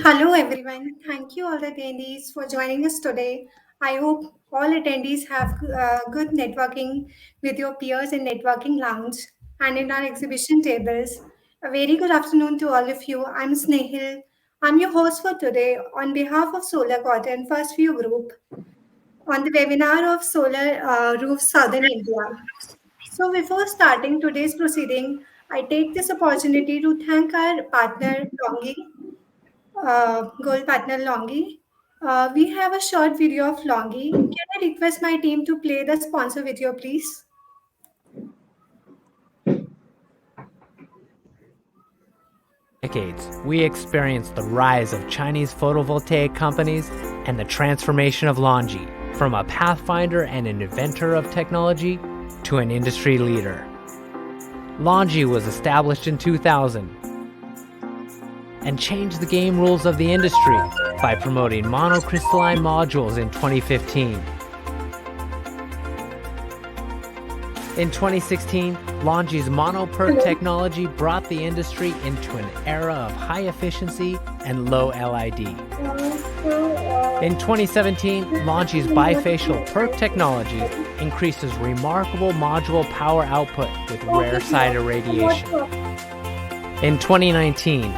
Hello everyone. Thank you all the attendees for joining us today. I hope all attendees have good networking with your peers in networking lounge and in our exhibition tables. A very good afternoon to all of you. I'm Snehil. I'm your host for today on behalf of Solar Cotton First View Group on the webinar of Solar Roofs Southern India. So before starting today's proceeding, I take this opportunity to thank our partner Longi gold partner Longi. We have a short video of Longi. Can I request my team to play the sponsor video, please? Decades, we experienced the rise of Chinese photovoltaic companies and the transformation of Longi from a pathfinder and an inventor of technology to an industry leader. Longi was established in 2000 and changed the game rules of the industry by promoting monocrystalline modules in 2015. In 2016, Longi's MonoPerk technology brought the industry into an era of high efficiency and low LID. In 2017, Longi's bifacial PERC technology increases remarkable module power output with rare side irradiation. In 2019,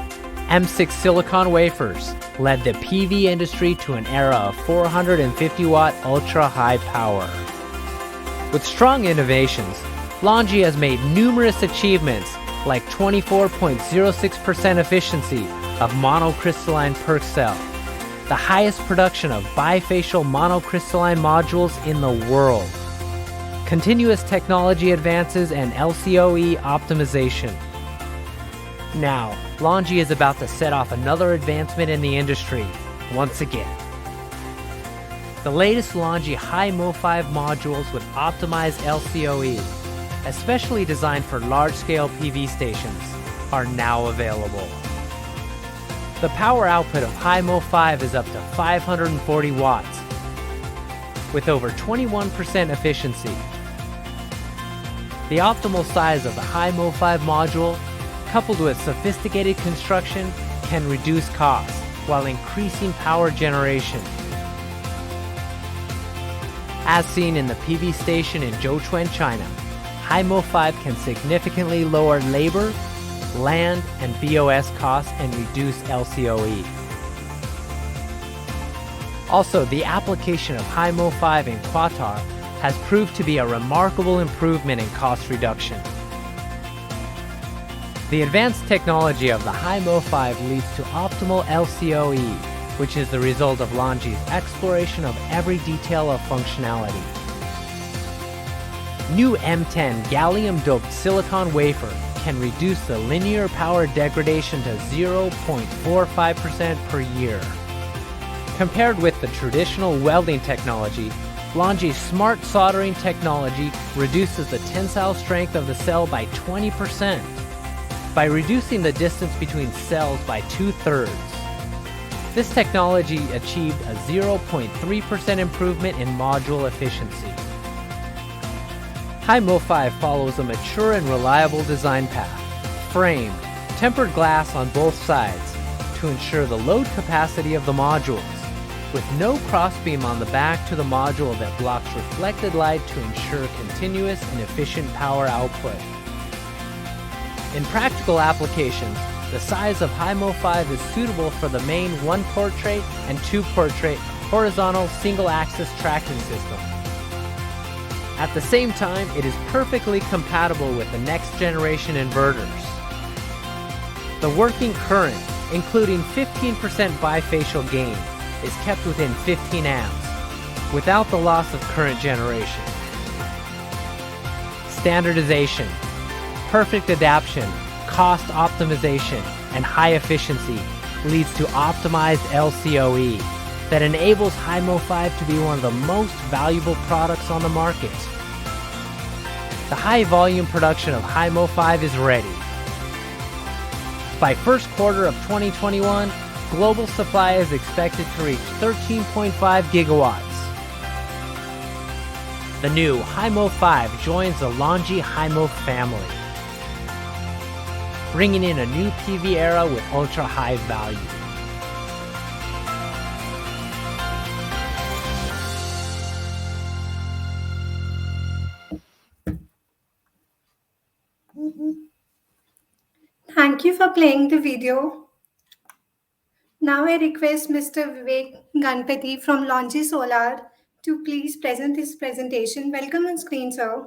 M6 silicon wafers led the PV industry to an era of 450 watt ultra high power. With strong innovations, Longi has made numerous achievements like 24.06% efficiency of monocrystalline PERC cell, the highest production of bifacial monocrystalline modules in the world, continuous technology advances and LCOE optimization. Now, Longi is about to set off another advancement in the industry once again. The latest Longi High Mo5 modules with optimized LCOE, especially designed for large-scale PV stations, are now available. The power output of High Mo5 is up to 540 watts, with over 21% efficiency. The optimal size of the High Mo5 module, coupled with sophisticated construction, can reduce costs while increasing power generation. As seen in the PV station in Zhoushuan, China, High Mo5 can significantly lower labor, land, and BOS costs and reduce LCOE. Also, the application of High Mo5 in Qatar has proved to be a remarkable improvement in cost reduction. The advanced technology of the High Mo5 leads to optimal LCOE, which is the result of Longi's exploration of every detail of functionality. New M10 gallium-doped silicon wafer can reduce the linear power degradation to 0.45% per year. Compared with the traditional welding technology, Longi's smart soldering technology reduces the tensile strength of the cell by 20%, by reducing the distance between cells by 2/3. This technology achieved a 0.3% improvement in module efficiency. High Mo5 follows a mature and reliable design path, framed, tempered glass on both sides to ensure the load capacity of the modules, with no crossbeam on the back to the module that blocks reflected light to ensure continuous and efficient power output. In practical applications, the size of High Mo5 is suitable for the main 1-portrait and 2-portrait horizontal single-axis tracking system. At the same time, it is perfectly compatible with the next generation inverters. The working current, including 15% bifacial gain, is kept within 15 amps, without the loss of current generation. Standardization, perfect adaptation, cost optimization, and high efficiency leads to optimized LCOE that enables High Mo5 to be one of the most valuable products on the market. The high volume production of High Mo5 is ready. By first quarter of 2021, global supply is expected to reach 13.5 gigawatts. The new High Mo5 joins the Longi High Mo family, bringing in a new PV era with ultra-high value. Thank you for playing the video. Now I request Mr. Vivek Ganpati from Longi Solar to please present his presentation. Welcome on screen, sir.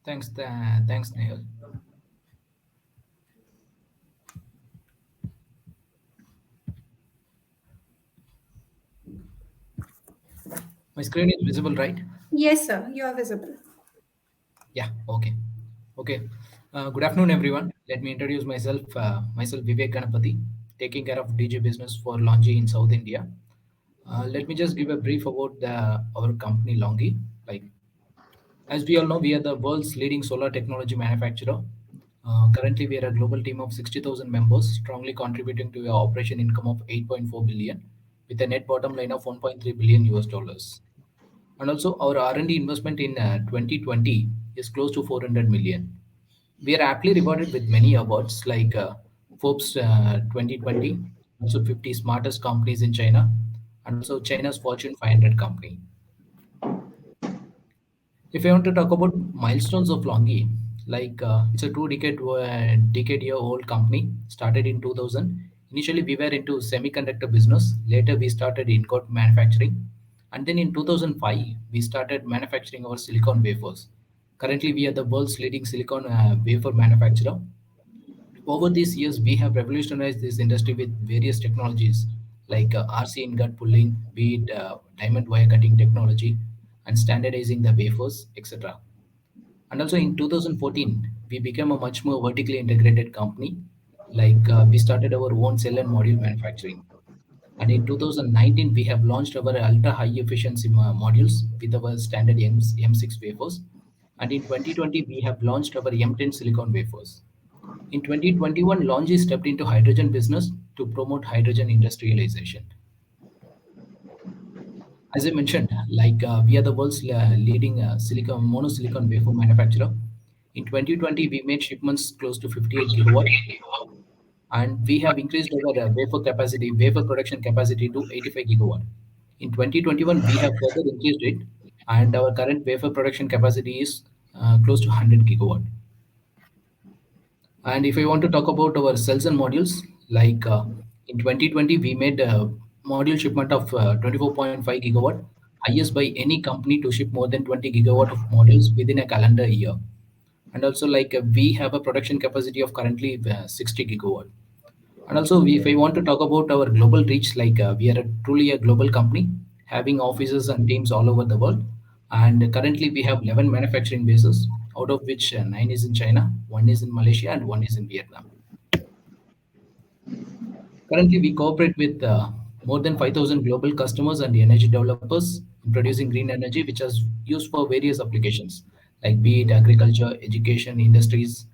Thanks, Nehal. My screen is visible, right? Yes, sir, you are visible. Yeah. Okay. Okay. Good afternoon, everyone. Let me introduce myself. Myself, Vivek Ganapati, taking care of DG business for Longi in South India. Let me just give a brief about our company, Longi. Like, as we all know, we are the world's leading solar technology manufacturer. Currently, we are a global team of 60,000 members, strongly contributing to our operation income of 8.4 billion, with a net bottom line of 1.3 billion US dollars. And also, our R&D investment in 2020 is close to 400 million. We are aptly rewarded with many awards like Forbes 2020, also 50 smartest companies in China, and also China's Fortune 500 company. If I want to talk about milestones of Longi, like it's a decade-year-old company started in 2000. Initially, we were into semiconductor business. Later, we started ingot manufacturing, and then in 2005, we started manufacturing our silicon wafers. Currently, we are the world's leading silicon wafer manufacturer. Over these years, we have revolutionized this industry with various technologies like RC ingot pulling, be it diamond wire cutting technology, and standardizing the wafers, etc. And also in 2014, we became a much more vertically integrated company. Like we started our own cell and module manufacturing. And in 2019, we have launched our ultra high efficiency modules with our standard M6 wafers. And in 2020, we have launched our M10 silicon wafers. In 2021, Longi stepped into hydrogen business to promote hydrogen industrialization. As I mentioned, like we are the world's leading silicon monosilicon wafer manufacturer. In 2020, we made shipments close to 58 gigawatt, and we have increased our wafer production capacity to 85 gigawatt. In 2021, we have further increased it, and our current wafer production capacity is close to 100 gigawatt. And if I want to talk about our cells and modules, like in 2020, we made a module shipment of 24.5 gigawatt, highest by any company to ship more than 20 gigawatt of modules within a calendar year. And also, like we have a production capacity of currently 60 gigawatt. And also, if I want to talk about our global reach, like we are truly a global company having offices and teams all over the world. And currently, we have 11 manufacturing bases, out of which nine is in China, one is in Malaysia, and one is in Vietnam. Currently, we cooperate with more than 5,000 global customers and energy developers in producing green energy, which is used for various applications, like be it agriculture, education, industries,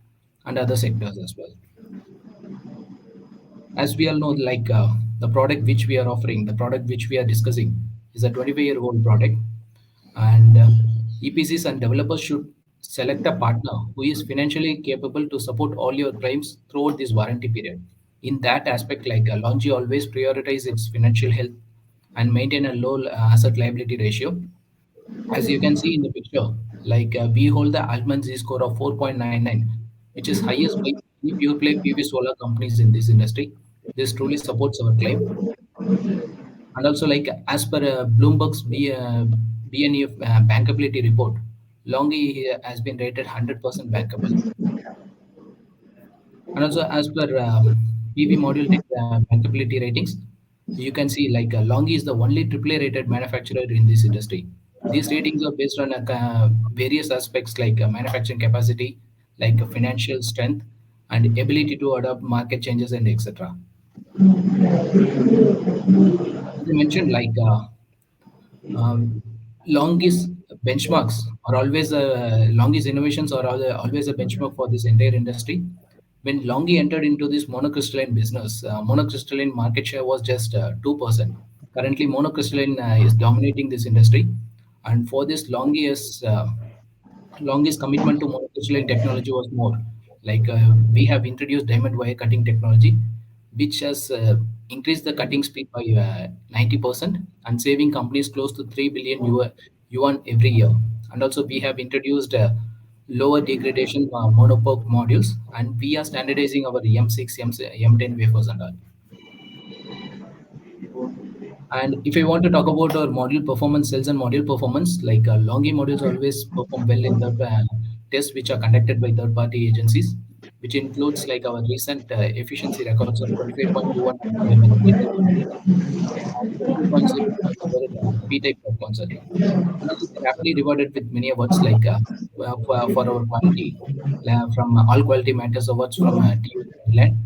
and other sectors as well. As we all know, like the product which we are offering, the product which we are discussing is a 25-year-old product, and EPCs and developers should select a partner who is financially capable to support all your claims throughout this warranty period. In that aspect, like Longi always prioritize its financial health and maintain a low asset liability ratio. As you can see in the picture, like we hold the Altman Z score of 4.99, which is highest by any pure play PV solar companies in this industry. This truly supports our claim. And also, like as per Bloomberg's BNE bankability report, Longi has been rated 100% bankable. And also, as per PV module bankability ratings, you can see like Longi is the only AAA rated manufacturer in this industry. These ratings are based on various aspects like manufacturing capacity, like financial strength, and ability to adapt market changes and etc. As I mentioned, like um, longest benchmarks are always longest innovations are always a benchmark for this entire industry. When Longi entered into this monocrystalline business, monocrystalline market share was just 2%. Currently, monocrystalline is dominating this industry, and for this longest commitment to monocrystalline technology was more. Like we have introduced diamond wire cutting technology, which has increased the cutting speed by 90% and saving companies close to 3 billion yuan every year. And also, we have introduced lower degradation monopoc modules, and we are standardizing our M6, M10 wafers and all. And if I want to talk about our module performance, cells and module performance, like Longi modules always perform well in the tests which are conducted by third-party agencies, which includes like our recent efficiency records of 25.21 ampere in N-type conversion and 20.05 P-type conversion. And also, we rapidly rewarded with many awards like for our quality from All Quality Matters Awards from TU Thailand,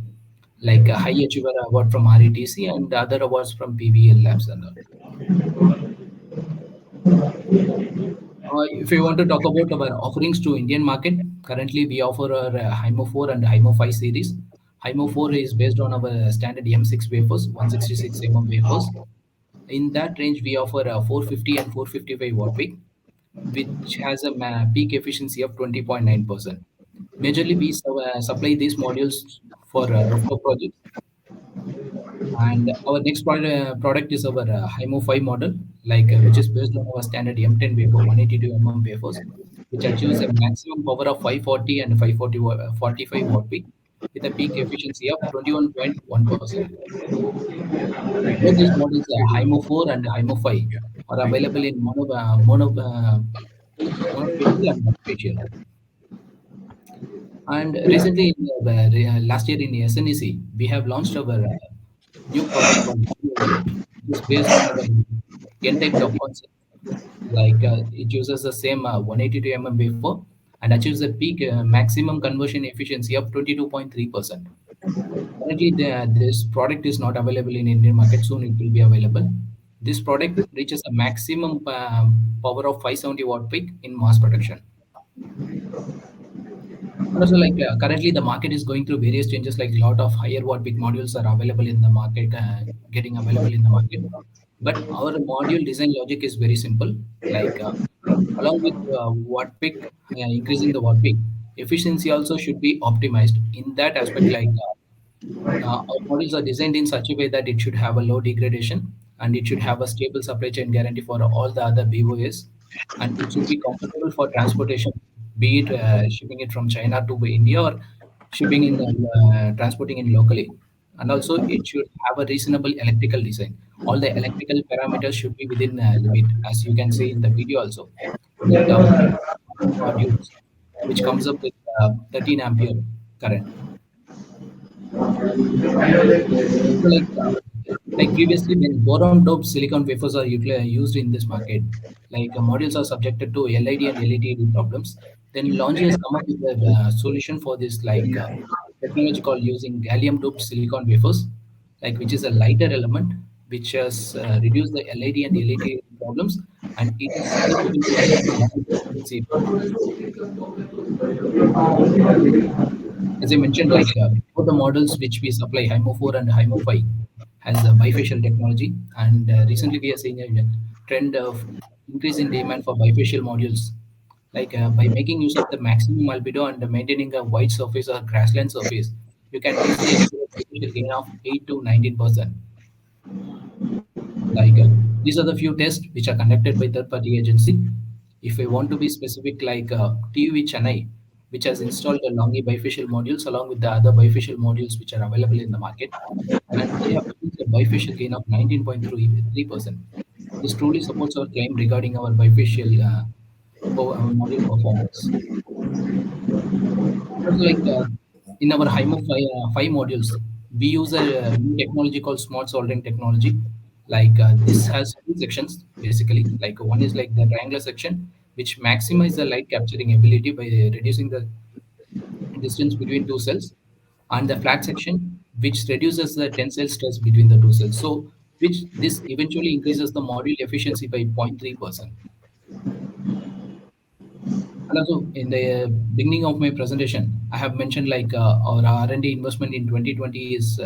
like a High Achiever Award from RETC and other awards from PVL Labs and all. If you want to talk about our offerings to Indian market, currently we offer our HIMO 4 and HIMO 5 series. HIMO 4 is based on our standard M6 wafers, 166 wafers. In that range, we offer 450 and 455 watt peak, which has a peak efficiency of 20.9%. Majorly, we supply these modules for rooftop projects. And our next product is our HIMO 5 model, like which is based on our standard M10 wafer, 182 wafers, which achieves a maximum power of 540 and 45 watt peak with a peak efficiency of 21.1%. Both these models, HIMO 4 and HIMO 5, are available in monofacial and bifacial. And recently, last year in SNEC, we have launched our new product called Bio, which is based on our N-type top concept. Like it uses the same 182 wafer and achieves a peak maximum conversion efficiency of 22.3%. Currently, this product is not available in Indian market. Soon it will be available. This product reaches a maximum power of 570 watt peak in mass production. And also, like currently, the market is going through various changes. Like a lot of higher watt peak modules are available in the market, getting available in the market. But our module design logic is very simple. Like along with watt peak, increasing the watt peak, efficiency also should be optimized. In that aspect, like our modules are designed in such a way that it should have a low degradation and it should have a stable supply chain guarantee for all the other BOS, and it should be comfortable for transportation, be it shipping it from China to India or shipping in transporting in locally. And also, it should have a reasonable electrical design. All the electrical parameters should be within limit, as you can see in the video also. Like modules, which comes up with 13 ampere current. So like previously, when boron doped silicon wafers are used in this market, like modules are subjected to LID and LETD problems, then Longi has come up with a solution for this, like technology called using gallium doped silicon wafers, like which is a lighter element which has reduced the LID and LETD problems, and it is significantly better in high efficiency performance. As I mentioned, like both the models which we supply, HIMO 4 and HIMO 5, has a bifacial technology. And recently, we are seeing a trend of increase in demand for bifacial modules. Like by making use of the maximum albedo and maintaining a wide surface or grassland surface, you can easily achieve a bifacial gain of 8 to 19%. Like these are the few tests which are conducted by third-party agency. If I want to be specific, like TUV Chennai, which has installed the Longi bifacial modules along with the other bifacial modules which are available in the market, and they have achieved a bifacial gain of 19.3%. This truly supports our claim regarding our bifacial module performance. Also, like in our HIMO 5 modules, we use a new technology called smart soldering technology. Like this has two sections basically. Like one is like the triangular section, which maximize the light capturing ability by reducing the distance between two cells, and the flat section, which reduces the tensile stress between the two cells. So, which this eventually increases the module efficiency by 0.3%. And also, in the beginning of my presentation, I have mentioned like our R&D investment in 2020 is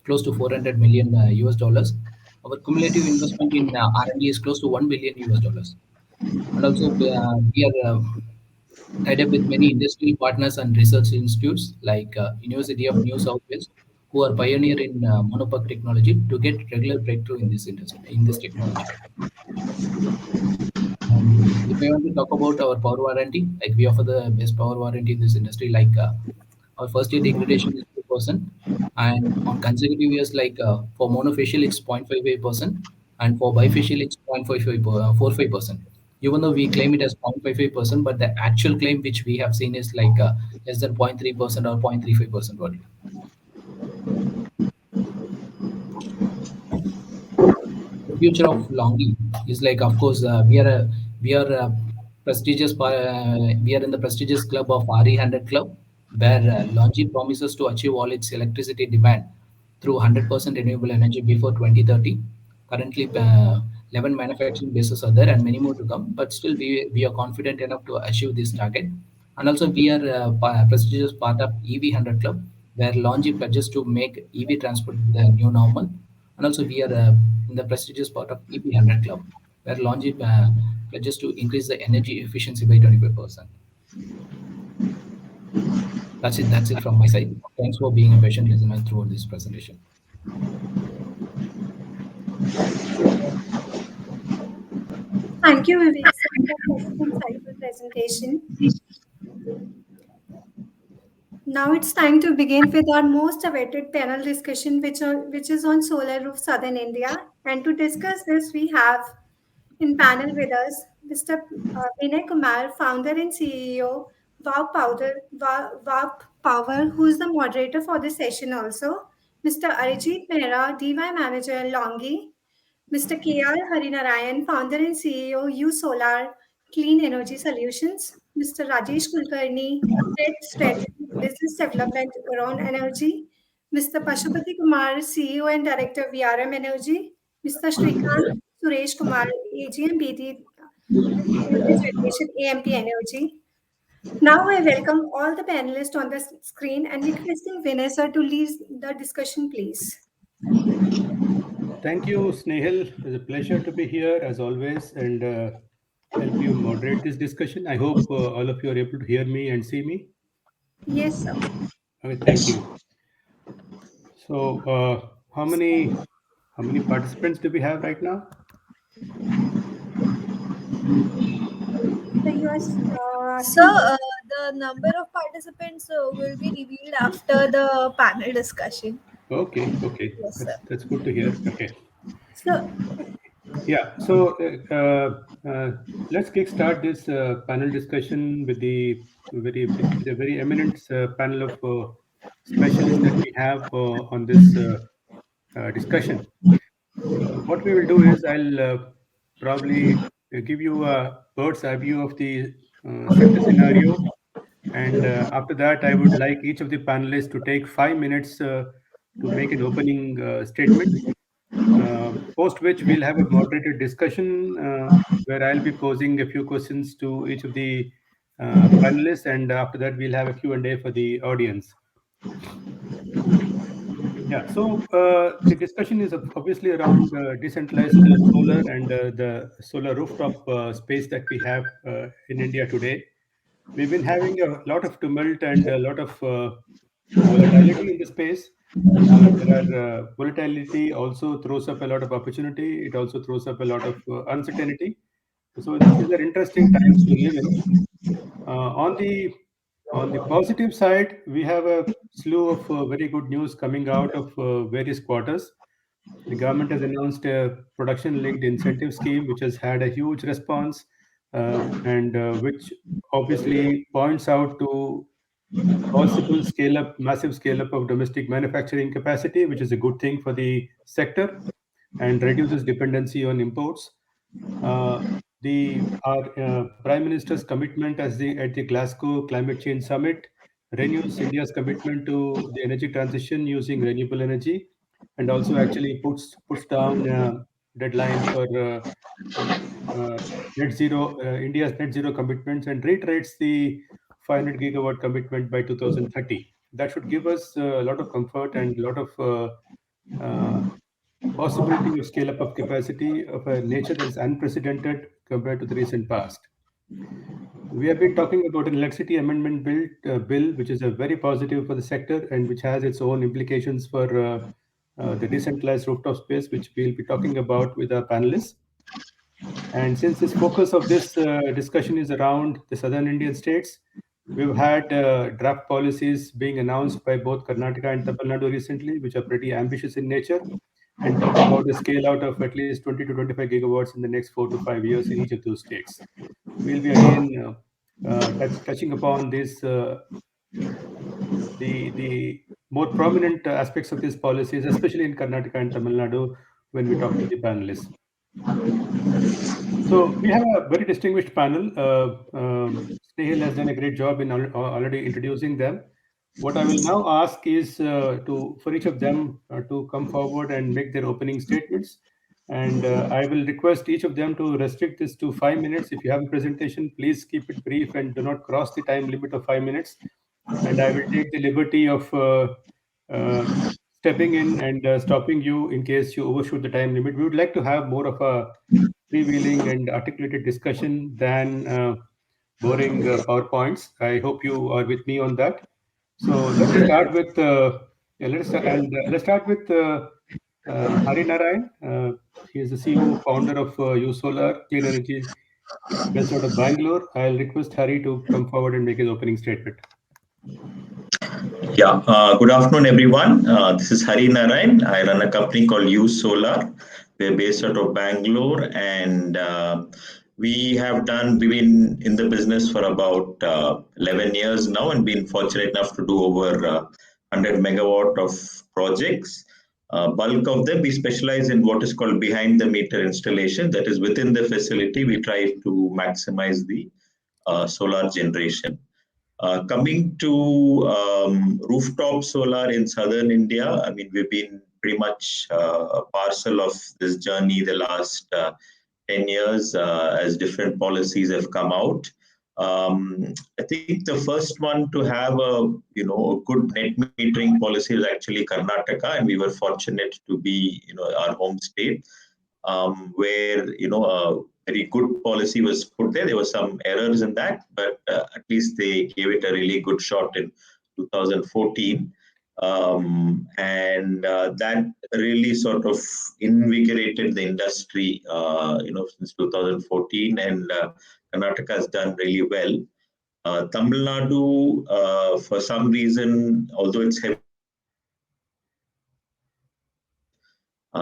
close to 400 million US dollars. Our cumulative investment in R&D is close to 1 billion US dollars. And also, we are tied up with many industrial partners and research institutes like University of New South Wales, who are pioneer in monopuck technology to get regular breakthrough in this industry, in this technology. If I want to talk about our power warranty, like we offer the best power warranty in this industry. Like our first year degradation is 2%, and on consecutive years, like for monofacial it's 0.55%, and for bifacial it's 0.45%. Even though we claim it as 0.55%, but the actual claim which we have seen is like less than 0.3% or 0.35% only. The future of Longi is like, of course, we are prestigious. We are in the prestigious club of RE100 Club, where Longi promises to achieve all its electricity demand through 100% renewable energy before 2030. Currently, 11 manufacturing bases are there, and many more to come. But still, we are confident enough to achieve this target. And also, we are prestigious part of EV100 Club, where Longi pledges to make EV transport the new normal. And also, we are in the prestigious part of EP100 Club, where Longit pledges to increase the energy efficiency by 25%. That's it. That's it from my side. Thanks for being a patient listener throughout this presentation. Thank you, Vivek, for such an insightful presentation. Now it's time to begin with our most awaited panel discussion, which is on solar roof Southern India. And to discuss this, we have in panel with us Mr. Vinay Kumar, founder and CEO, VAP Power, who is the moderator for this session also. Mr. Arijit Mehra, DY Manager, Longi. Mr. K.R. Harinarayan, founder and CEO, U Solar Clean Energy Solutions. Mr. Rajesh Kulkarni, Head Strategy Business Development, Around Energy. Mr. Pashupati Kumar, CEO and Director, VRM Energy. Mr. Shrikant Suresh Kumar, AGM BT Energy Generation, AMP Energy. Now I welcome all the panelists on the screen and requesting Vanessa to lead the discussion, please. Thank you, Snehal. It's a pleasure to be here as always and help you moderate this discussion. I hope all of you are able to hear me and see me. Yes, sir. Okay, thank you. So, how many participants do we have right now? So you are, So, the number of participants will be revealed after the panel discussion. Okay, Yes, sir. that's good to hear. Okay, so yeah. So, let's kickstart this panel discussion with the very eminent panel of specialists that we have on this discussion. What we will do is I'll probably give you a bird's eye view of the sector scenario, and after that, I would like each of the panelists to take 5 minutes to make an opening statement. Post which we'll have a moderated discussion where I'll be posing a few questions to each of the panelists, and after that, we'll have a Q&A for the audience. Yeah, so the discussion is obviously around decentralized solar and the solar rooftop space that we have in India today. We've been having a lot of tumult and a lot of volatility in the space. Volatility also throws up a lot of opportunity. It also throws up a lot of uncertainty. So these are interesting times to live in. On the positive side, we have a slew of very good news coming out of various quarters. The government has announced a production-linked incentive scheme, which has had a huge response, and which obviously points out to possible massive scale up of domestic manufacturing capacity, which is a good thing for the sector and reduces dependency on imports. Our Prime Minister's commitment at the Glasgow Climate Change Summit renews India's commitment to the energy transition using renewable energy, and also actually puts down deadline for net zero India's net zero commitments and reiterates the 500 gigawatt commitment by 2030. That should give us a lot of comfort and a lot of possibility of scale up of capacity of a nature that is unprecedented compared to the recent past. We have been talking about an electricity amendment bill, which is a very positive for the sector and which has its own implications for the decentralized rooftop space, which we'll be talking about with our panelists. And since this focus of this discussion is around the southern Indian states, we've had draft policies being announced by both Karnataka and Tamil Nadu recently, which are pretty ambitious in nature and talk about a scale out of at least 20 to 25 gigawatts in the next 4 to 5 years in each of those states. We'll be again touching upon this the more prominent aspects of these policies, especially in Karnataka and Tamil Nadu, when we talk to the panelists. So we have a very distinguished panel. Snehal has done a great job in already introducing them. What I will now ask is for each of them to come forward and make their opening statements. And I will request each of them to restrict this to 5 minutes. If you have a presentation, please keep it brief and do not cross the time limit of 5 minutes. And I will take the liberty of stepping in and stopping you in case you overshoot the time limit. We would like to have more of a freewheeling and articulated discussion than boring PowerPoints. I hope you are with me on that. So let's start with let's start with Hari Narayan. He is the CEO, founder of USolar Clean Energy, based out of Bangalore. I'll request Hari to come forward and make his opening statement. Yeah, good afternoon, everyone. This is Hari Narayan. I run a company called USolar. We're based out of Bangalore, and we've been in the business for about 11 years now, and been fortunate enough to do over 100 megawatt of projects. Bulk of them, we specialize in what is called behind the meter installation. That is, within the facility, we try to maximize the solar generation. Coming to rooftop solar in southern India, I mean, we've been pretty much a parcel of this journey the last 10 years as different policies have come out. I think the first one to have a good net metering policy is actually Karnataka, and we were fortunate to be our home state, where a very good policy was put there. There were some errors in that, but at least they gave it a really good shot in 2014. And that really sort of invigorated the industry, since 2014, and Karnataka has done really well. Tamil Nadu, for some reason, although it's heavy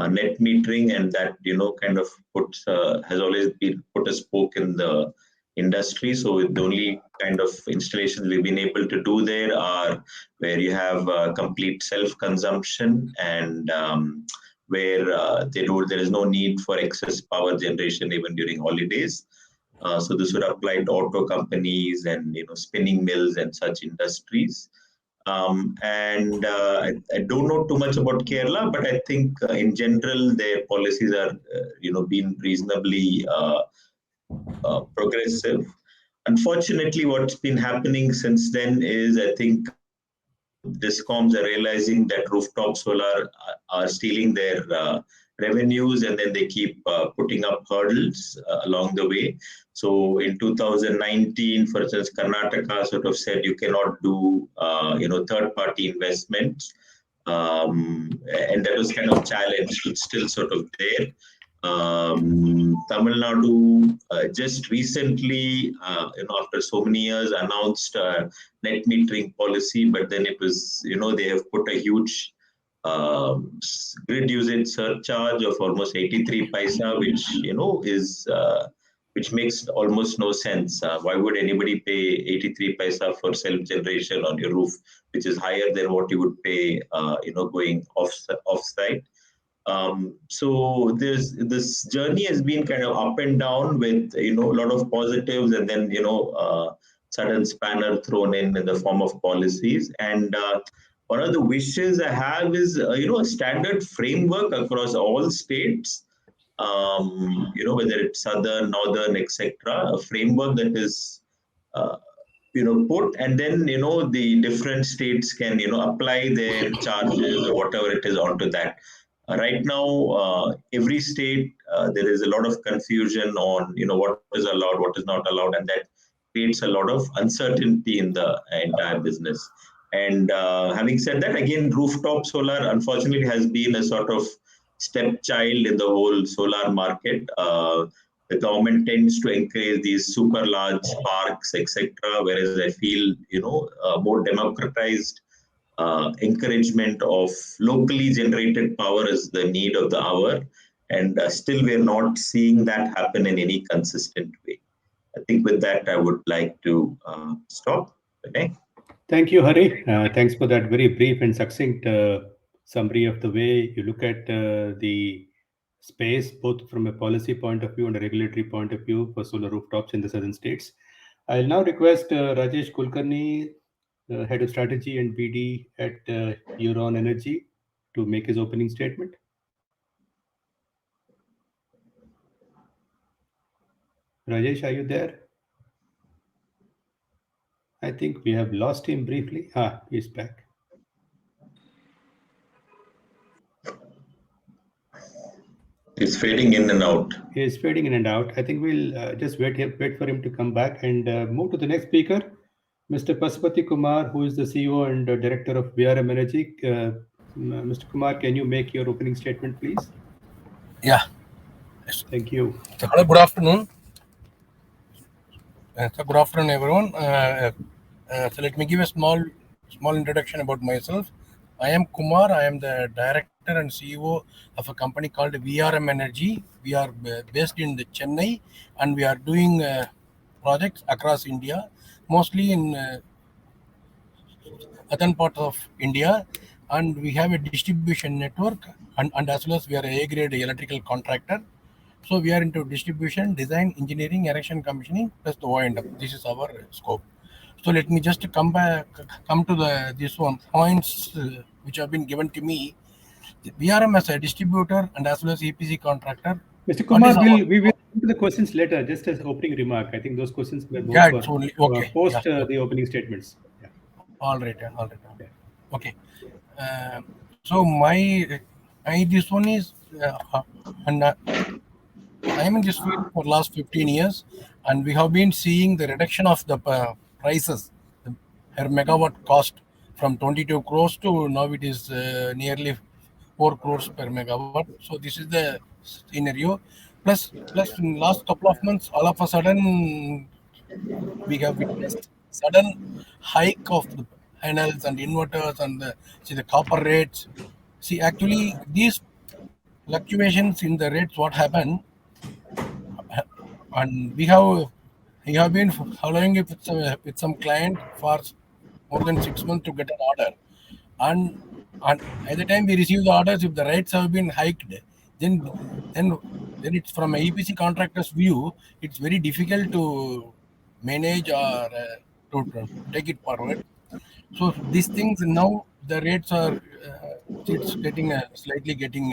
net metering, and that kind of has always been put a spoke in the industry. So the only kind of installations we've been able to do there are where you have complete self-consumption, and where there is no need for excess power generation even during holidays. So this would apply to auto companies and spinning mills and such industries. And I don't know too much about Kerala, but I think in general their policies are been reasonably progressive. Unfortunately, what's been happening since then is, I think, Discoms are realizing that rooftop solar are stealing their revenues, and then they keep putting up hurdles along the way. So in 2019, for instance, Karnataka sort of said you cannot do third-party investments, and that was kind of challenged. It's still sort of there. Tamil Nadu just recently, after so many years, announced a net metering policy, but then it was, they have put a huge grid usage surcharge of almost 83 paisa, which is which makes almost no sense. Why would anybody pay 83 paisa for self-generation on your roof, which is higher than what you would pay, going off-site? So this journey has been kind of up and down with a lot of positives, and then sudden spanner thrown in the form of policies. And one of the wishes I have is a standard framework across all states, whether it's southern, northern, etc. A framework that is put, and then the different states can apply their charges or whatever it is onto that. Right now, every state there is a lot of confusion on what is allowed, what is not allowed, and that creates a lot of uncertainty in the entire business. And having said that, again, rooftop solar unfortunately has been a sort of stepchild in the whole solar market. The government tends to encourage these super large parks, etc., whereas I feel more democratized encouragement of locally generated power is the need of the hour, and still we're not seeing that happen in any consistent way. I think with that I would like to stop. Okay. Thank you, Hari. Thanks for that very brief and succinct summary of the way you look at the space, both from a policy point of view and a regulatory point of view for solar rooftops in the southern states. I'll now request Rajesh Kulkarni, Head of Strategy and BD at Euron Energy, to make his opening statement. Rajesh, are you there? I think we have lost him briefly. He's back. It's fading in and out. He's fading in and out. I think we'll just wait for him to come back and move to the next speaker, Mr. Pasupati Kumar, who is the CEO and Director of VRM Energy. Mr. Kumar, can you make your opening statement, please? Yeah. Thank you. So, hello, good afternoon. Good afternoon, everyone. So let me give a small introduction about myself. I am Kumar. I am the Director and CEO of a company called VRM Energy. We are based in the Chennai, and we are doing projects across India, mostly in southern parts of India, and we have a distribution network, and as well as we are a A-grade electrical contractor. So we are into distribution, design, engineering, erection, commissioning, plus the O&M. This is our scope. So let me just come to this one points which have been given to me. VRM as a distributor and as well as EPC contractor. Mr. Kumar, we will come to the questions later, just as opening remark. I think those questions were more post the opening statements. Yeah. All right. Yeah. Okay. So this one is I am in this field for last 15 years, and we have been seeing the reduction of the prices per megawatt cost from 22 crores to now it is nearly 4 crores per megawatt. So this is the scenario. Plus in last couple of months, all of a sudden we have witnessed sudden hike of the panels and inverters and the copper rates. See, actually these fluctuations in the rates, what happened, and we have been following it with some client for more than 6 months to get an order, and at the time we receive the orders, if the rates have been hiked, then it's from a EPC contractor's view, it's very difficult to manage or to take it forward. So these things now the rates are it's getting slightly getting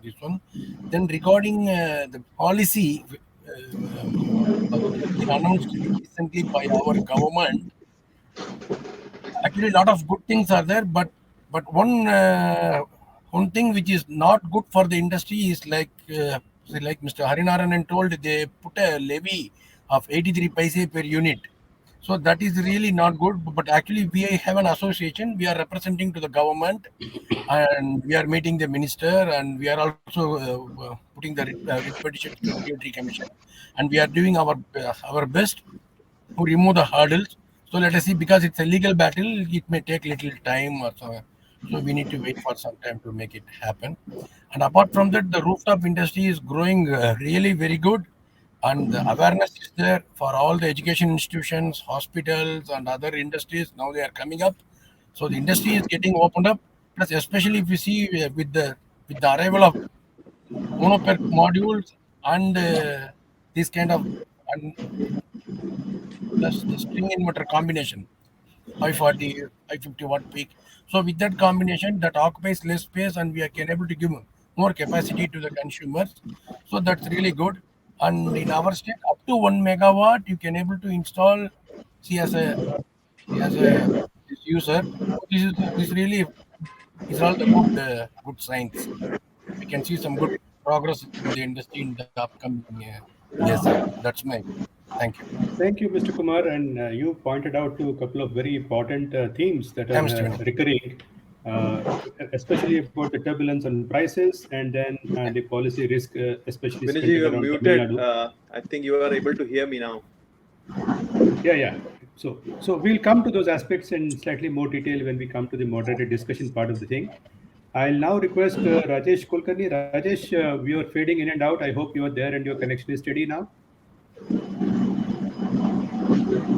this one. Then regarding the policy announced recently by our government, actually a lot of good things are there, but one thing which is not good for the industry is like Mr. Harinarayanan told, they put a levy of 83 paise per unit. So that is really not good. But actually we have an association, we are representing to the government, and we are meeting the minister, and we are also putting the petition to the Regulatory Commission, and we are doing our best to remove the hurdles. So let us see, because it's a legal battle, it may take little time or so. So we need to wait for some time to make it happen. And apart from that, the rooftop industry is growing really very good. And the awareness is there for all the education institutions, hospitals, and other industries. Now they are coming up. So the industry is getting opened up. Plus, especially if you see with the arrival of monoPERC modules and this kind of, and plus the string inverter combination, 540, 550 watt peak. So with that combination, that occupies less space, and we can able to give more capacity to the consumers. So that's really good. And in our state, up to 1 megawatt, you can able to install. See, as a user, this really is all the good signs. can see some good progress in the industry in the upcoming years, sir. That's my thank you. Thank you, Mr. Kumar. And you pointed out to a couple of very important themes that I'm are Steven. recurring, uh, especially about the turbulence on prices and then the policy risk, especially Vinayji, you centered are around Tamil muted. Nadu. I think you are able to hear me now. Yeah, yeah. So we'll come to those aspects in slightly more detail when we come to the moderated discussion part of the thing. I'll now request Rajesh Kulkarni. Rajesh, you are fading in and out. I hope you are there and your connection is steady now.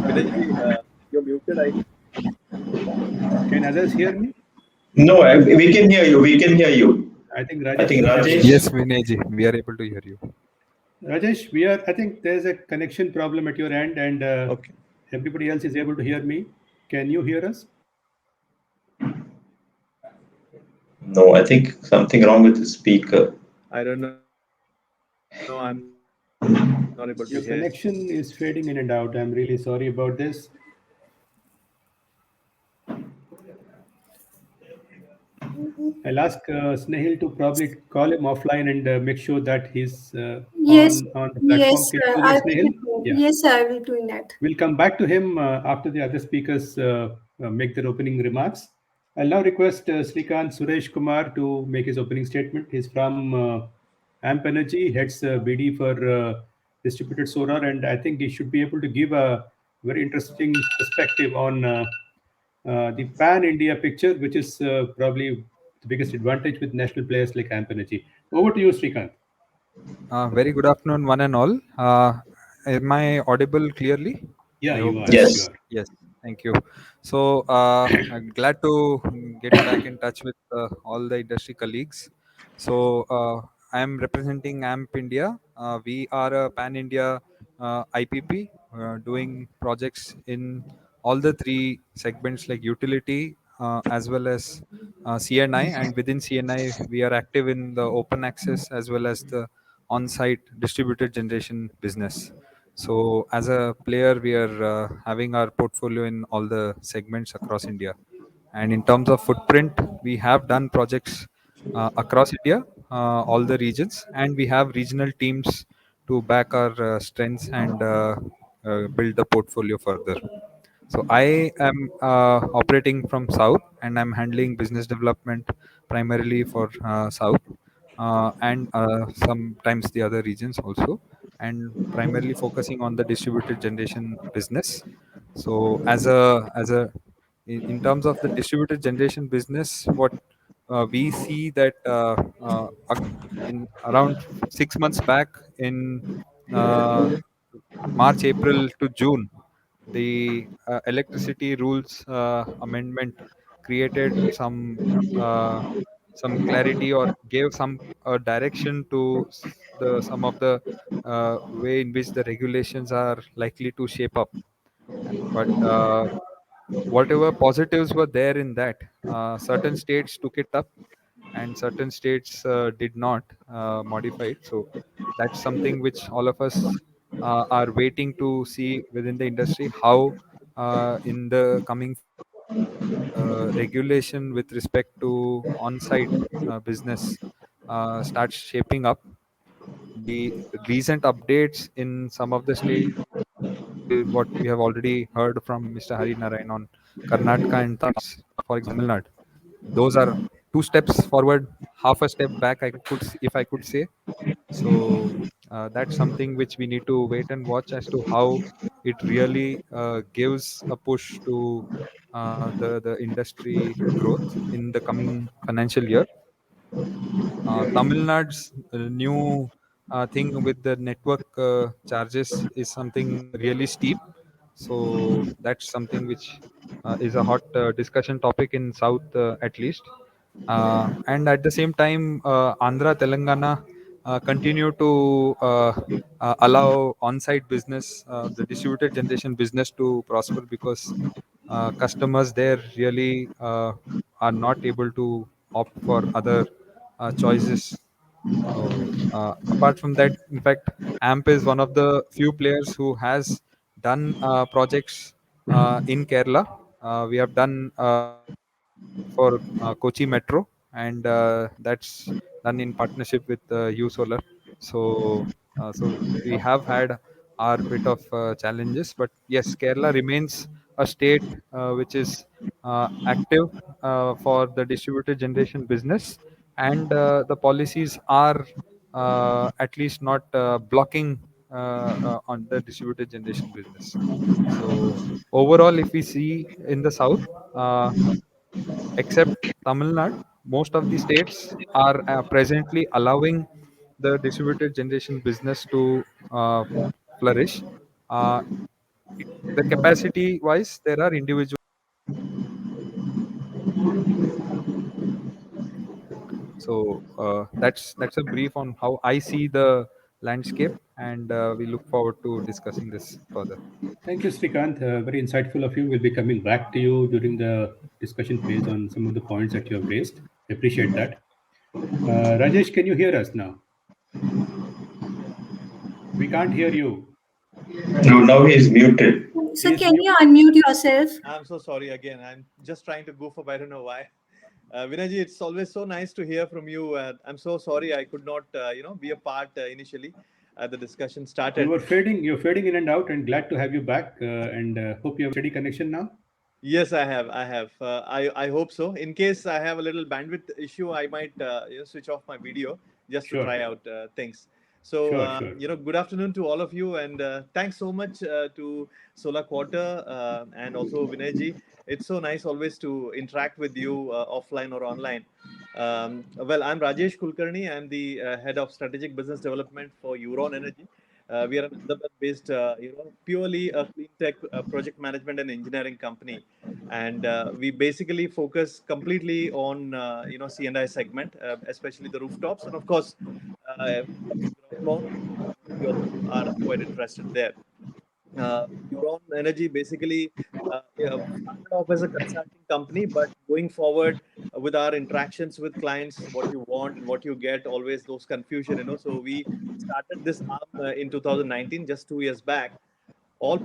Vinayji, you're muted. Can others hear me? No, we can hear you. We can hear you. I think I Rajesh think is not able Rajesh. to. Yes, Vinayji, we are able to hear you. Rajesh, we are. I think there's a connection problem at your end, and Okay. everybody else is able to hear me. Can you hear us? No, I think something wrong with the speaker. I don't know. No, I'm not able to Your hear. connection is fading in and out. I'm really sorry about this. I'll ask Snehil to probably call him offline and make sure that he's Yes, on the yes, platform. Can you do I that, will Snehil? be doing. Yeah. Yes, sir, I will be doing that. We'll come back to him after the other speakers make their opening remarks. I'll now request Srikant Suresh Kumar to make his opening statement. He's from AMP Energy, heads BD for distributed solar, and I think he should be able to give a very interesting perspective on the pan-India picture, which is probably the biggest advantage with national players like AMP Energy. Over to you, Srikant. Very good afternoon, one and all. Am I audible clearly? Yeah, I you hope are. this. You Yes. are. Yes, thank you. So I'm glad to get back in touch with all the industry colleagues. So I'm representing AMP India. We are a pan-India IPP doing projects in all the three segments like utility as well as CNI. And within CNI, we are active in the open access as well as the on-site distributed generation business. So as a player, we are having our portfolio in all the segments across India. And in terms of footprint, we have done projects across India, all the regions, and we have regional teams to back our strengths and build the portfolio further. So I am operating from South, and I'm handling business development primarily for South, and sometimes the other regions also, and primarily focusing on the distributed generation business. So in terms of the distributed generation business, what we see that in around 6 months back in uh, March, April to June, the electricity rules amendment created some clarity or gave some direction to the some of the way in which the regulations are likely to shape up. But whatever positives were there in that, certain states took it up and certain states did not modify it. So that's something which all of us are waiting to see within the industry, how in the coming future regulation with respect to on-site business starts shaping up. The recent updates in some of the states, what we have already heard from Mr. Hari Narayan on Karnataka and for example, Tamil Nadu, those are two steps forward, half a step back, if I could say. So that's something which we need to wait and watch as to how it really gives a push to the industry growth in the coming financial year. Tamil Nadu's new thing with the network charges is something really steep. So that's something which is a hot discussion topic in South at least. And at the same time, Andhra, Telangana continue to allow on-site business, the distributed generation business to prosper because customers there really are not able to opt for other choices. So apart from that, in fact, AMP is one of the few players who has done projects in Kerala. We have done for Kochi Metro, and that's done in partnership with uSolar. So we have had our bit of challenges, but yes, Kerala remains a state which is active for the distributed generation business, and the policies are at least not blocking on the distributed generation business. So overall, if we see in the south, except Tamil Nadu, most of the states are presently allowing the distributed generation business to flourish. Uh, the capacity wise, there are individual. So that's a brief on how I see the landscape, and we look forward to discussing this further. Thank you, Srikanth. Very insightful of you. We'll be coming back to you during the discussion phase on some of the points that you have raised. Appreciate that. Rajesh, can you hear us now? We can't hear you. No, now he is muted. So Yes, can you unmute yourself? I'm so sorry again. I'm just trying to goof up. I don't know why. Vinayji, it's always so nice to hear from you. I'm so sorry I could not, be a part initially. The discussion started. You're fading in and out, and glad to have you back. And hope you have a steady connection now. Yes, I have. I hope so. In case I have a little bandwidth issue, I might switch off my video just to Sure. try out things. So Sure. good afternoon to all of you, and thanks so much to Solar Quarter and also Vinayji. It's so nice always to interact with you offline or online. Well, I'm Rajesh Kulkarni. I'm the head of strategic business development for Euron Energy. We are an Ahmedabad-based, purely a clean tech project management and engineering company, and we basically focus completely on C&I segment, especially the rooftops, and of course, ground mount, we also are quite interested there. Euron Energy basically started off as a consulting company, but going forward with our interactions with clients, what you want and what you get, always those confusion. So we started this arm in 2019, just 2 years back. All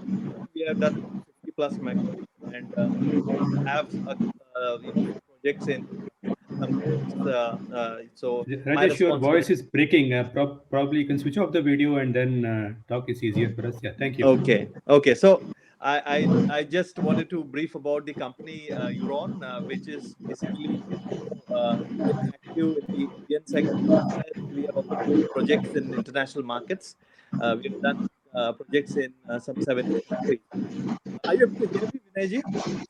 we have done 50 plus megawatts, and have projects in some states. So my Rajesh, your voice responsibility. is breaking. Probably you can switch off the video and then talk. It's easier for us. Yeah, thank you. Okay. So I just wanted to brief about the company Euron, which is basically very active in the Indian segment, as well as we are also doing projects in international markets. We have done projects in some 7 countries. Are you able to hear me, Vinayji?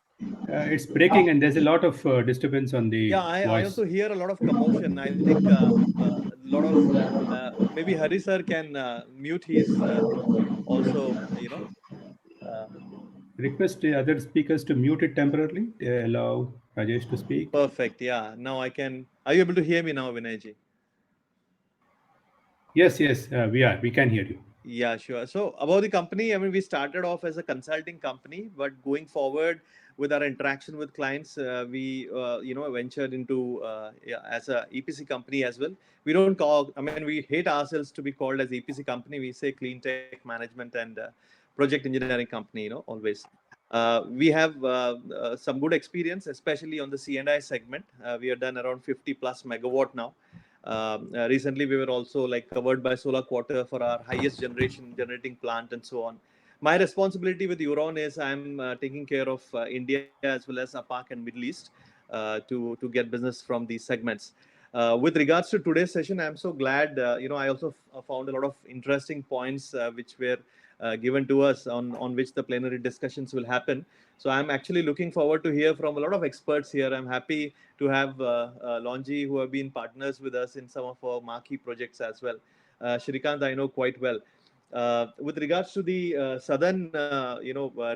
It's breaking, and there's a lot of disturbance on the Yeah, I voice. also hear a lot of commotion. I think a lot of maybe Hari sir can mute his also, uh, Request the other speakers to mute it temporarily. Allow Rajesh to speak. perfect. Yeah, now I can. Are you able to hear me now, Vinayji? Yes, we are. We can hear you. Yeah, sure. So about the company, I mean, we started off as a consulting company, but going forward with our interaction with clients, we ventured into as a EPC company as well. We don't call. I mean, we hate ourselves to be called as EPC company. We say clean tech management and project engineering company. Always. We have some good experience, especially on the C&I segment. We have done around 50 plus megawatt now. Recently, we were also like covered by Solar Quarter for our highest generation generating plant and so on. My responsibility with Euron is I'm taking care of India as well as APAC and Middle East to get business from these segments. With regards to today's session, I'm so glad. I also found a lot of interesting points which were given to us on which the plenary discussions will happen. So I'm actually looking forward to hear from a lot of experts here. I'm happy to have Longi, who have been partners with us in some of our marquee projects as well. Shrikant, I know quite well. With regards to the southern,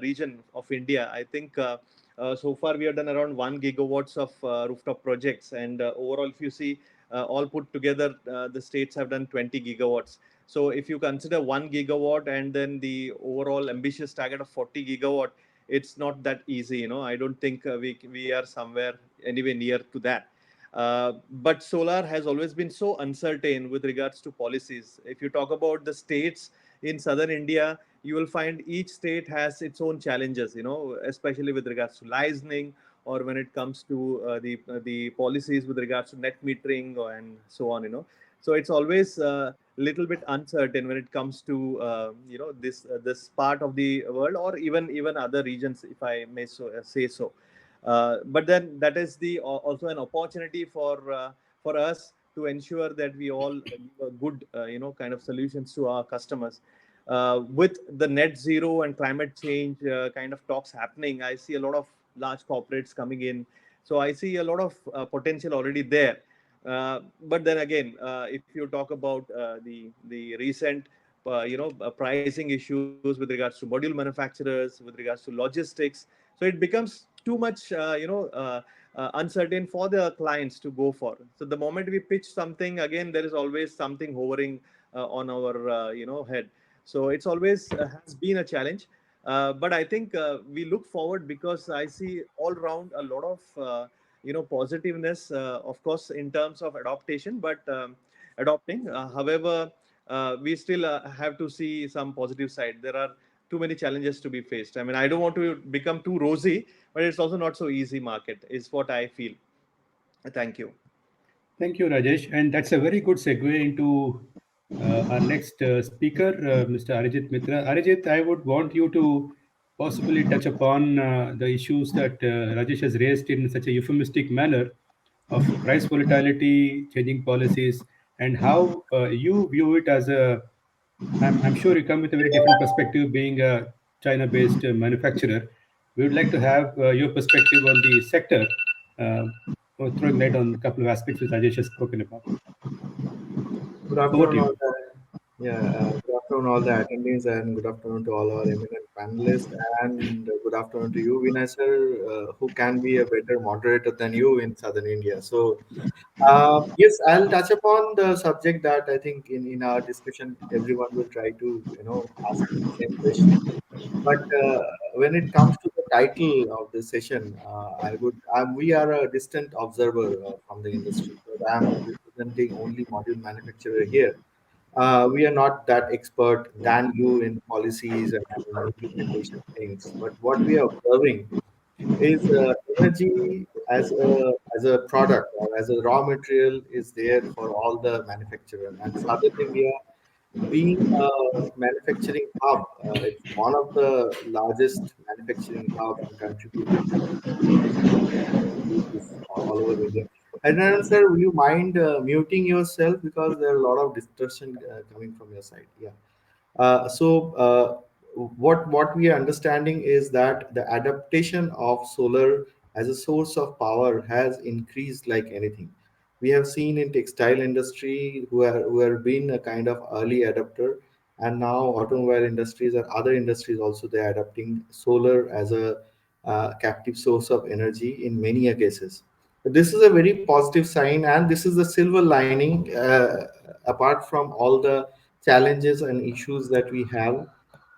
region of India, I think so far we have done around 1 gigawatts of rooftop projects, and overall, if you see all put together, the states have done 20 gigawatts. So if you consider 1 gigawatt and then the overall ambitious target of 40 gigawatt, it's not that easy. I don't think we are somewhere anywhere near to that. But solar has always been so uncertain with regards to policies. If you talk about the states in southern India, you will find each state has its own challenges, especially with regards to licensing or when it comes to the policies with regards to net metering and so on. So it's always a little bit uncertain when it comes to this part of the world, or even other regions, if I may say so. But then that is the also an opportunity for us to ensure that we all give a good kind of solutions to our customers. With the net zero and climate change kind of talks happening, I see a lot of large corporates coming in. So I see a lot of potential already there. But then again, if you talk about the recent pricing issues with regards to module manufacturers, with regards to logistics, so it becomes too much uncertain for the clients to go for. So the moment we pitch something, again there is always something hovering on our head. So it's always has been a challenge. But I think we look forward, because I see all around a lot of positiveness, of course, in terms of adaptation, but adopting. However, we still have to see some positive side. There are too many challenges to be faced. I mean, I don't want to become too rosy, but it's also not so easy market, is what I feel. Thank you. Thank you, Rajesh. And that's a very good segue into our next speaker, Mr. Arijit Mitra. Arijit, I would want you to possibly touch upon the issues that Rajesh has raised in such a euphemistic manner of price volatility, changing policies, and how you view it as a. I'm sure you come with a very different perspective, being a China-based manufacturer. We would like to have your perspective on the sector, uh, throwing light on a couple of aspects which Rajesh has spoken about. Good Over to afternoon, all you. the good afternoon, all the attendees, and good afternoon to all our eminent panelists, and good afternoon to you, Vinay sir, who can be a better moderator than you in Southern India. So, yes, I'll touch upon the subject that I think in our discussion, everyone will try to ask the same question. But when it comes to the title of the session, we are a distant observer from the industry. But I'm representing only module manufacturer here. We are not that expert than you in policies and implementation things. But what we are observing is energy as a product or as a raw material is there for all the manufacturer. And Southern India being a manufacturing hub, it's one of the largest manufacturing hub and contributing to is all over India. And then, sir, will you mind muting yourself because there are a lot of distortion coming from your side? Yeah. What we are understanding is that the adaptation of solar as a source of power has increased like anything. We have seen in textile industry who have been a kind of early adapter, and now automobile industries and other industries also they are adapting solar as a captive source of energy in many cases. This is a very positive sign, and this is the silver lining apart from all the challenges and issues that we have.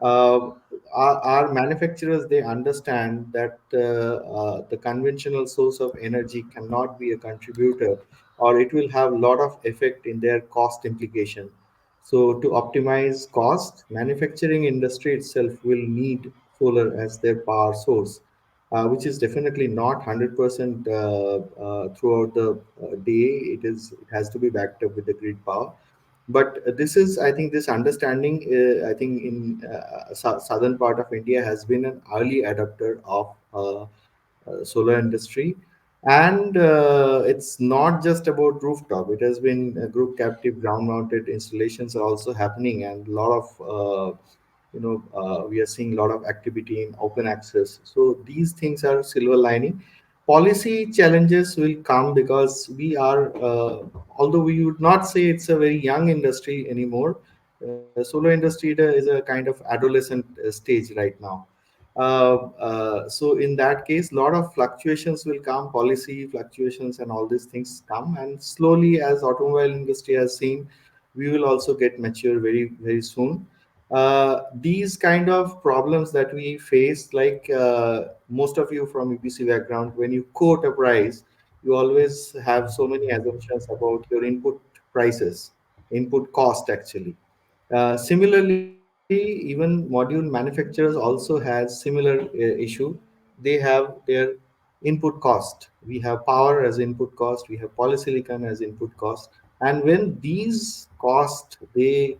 Uh, our manufacturers they understand that the conventional source of energy cannot be a contributor, or it will have a lot of effect in their cost implication. So to optimize cost, manufacturing industry itself will need solar as their power source, which is definitely not 100% throughout the day. It has to be backed up with the grid power. But this is, I think, this understanding, I think, in southern part of India has been an early adopter of solar industry. And it's not just about rooftop. It has been group captive ground mounted installations are also happening, and a lot of we are seeing a lot of activity in open access. So these things are silver lining. Policy challenges will come because we are, although we would not say it's a very young industry anymore, solar industry is a kind of adolescent stage right now. So in that case, a lot of fluctuations will come, policy fluctuations and all these things come, and slowly, as automobile industry has seen, we will also get mature very very soon. These kind of problems that we face, like most of you from UPC background, when you quote a price, you always have so many assumptions about your input prices, input cost actually. Similarly, even module manufacturers also has similar issue. They have their input cost. We have power as input cost. We have polysilicon as input cost. And when these costs they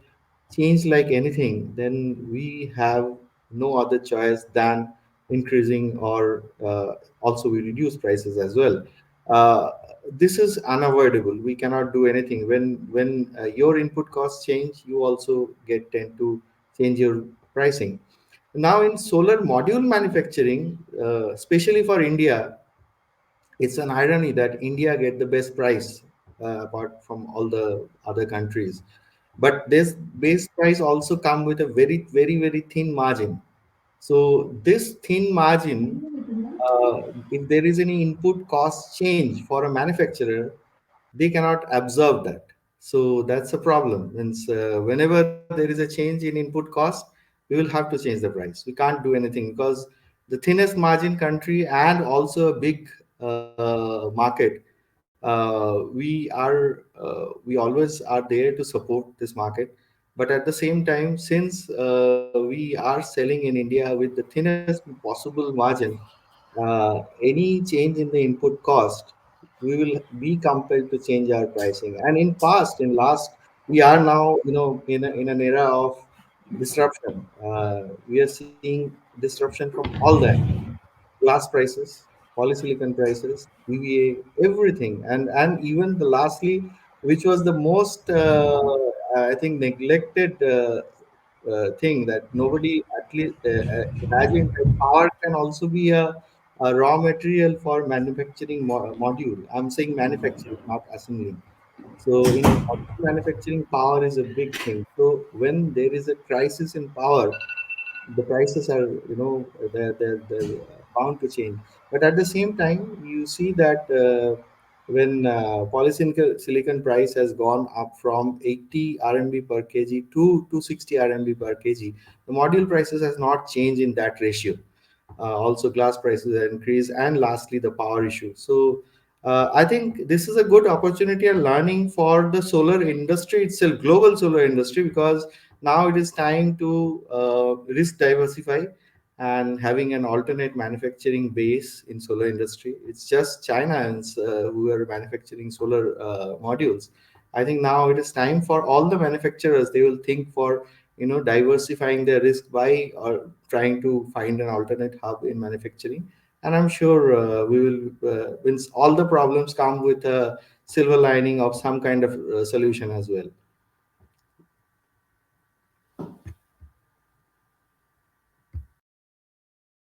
change like anything, then we have no other choice than increasing, or also we reduce prices as well. Uh, this is unavoidable. We cannot do anything. When your input costs change, you also get tend to change your pricing. Now in solar module manufacturing, especially for India, it's an irony that India get the best price apart from all the other countries. But this base price also come with a very thin margin. So this thin margin, if there is any input cost change for a manufacturer, they cannot absorb that. So that's a problem. Means whenever there is a change in input cost, we will have to change the price. We can't do anything because the thinnest margin country and also a big market. We always are there to support this market, but at the same time, since we are selling in India with the thinnest possible margin, any change in the input cost, we will be compelled to change our pricing. And in last, we are now, in an era of disruption. We are seeing disruption from all the angles: glass prices, polysilicon prices, EVA, everything, and even the lastly, which was the most I think neglected thing, that nobody at least imagined that power can also be a raw material for manufacturing module. I'm saying manufacturing, not assembling. So in module manufacturing, power is a big thing. So when there is a crisis in power, the prices are, they're bound to change. But at the same time, you see that when polysilicon price has gone up from 80 RMB per kg to 260 RMB per kg, the module prices has not changed in that ratio. Also glass prices have increased, and lastly the power issue. So I think this is a good opportunity and learning for the solar industry itself, global solar industry, because now it is time to risk diversify and having an alternate manufacturing base in solar industry. It's just China who are manufacturing solar modules. I think now it is time for all the manufacturers. They will think for diversifying their risk by or trying to find an alternate hub in manufacturing. And I'm sure we will once all the problems come with a silver lining of some kind of solution as well.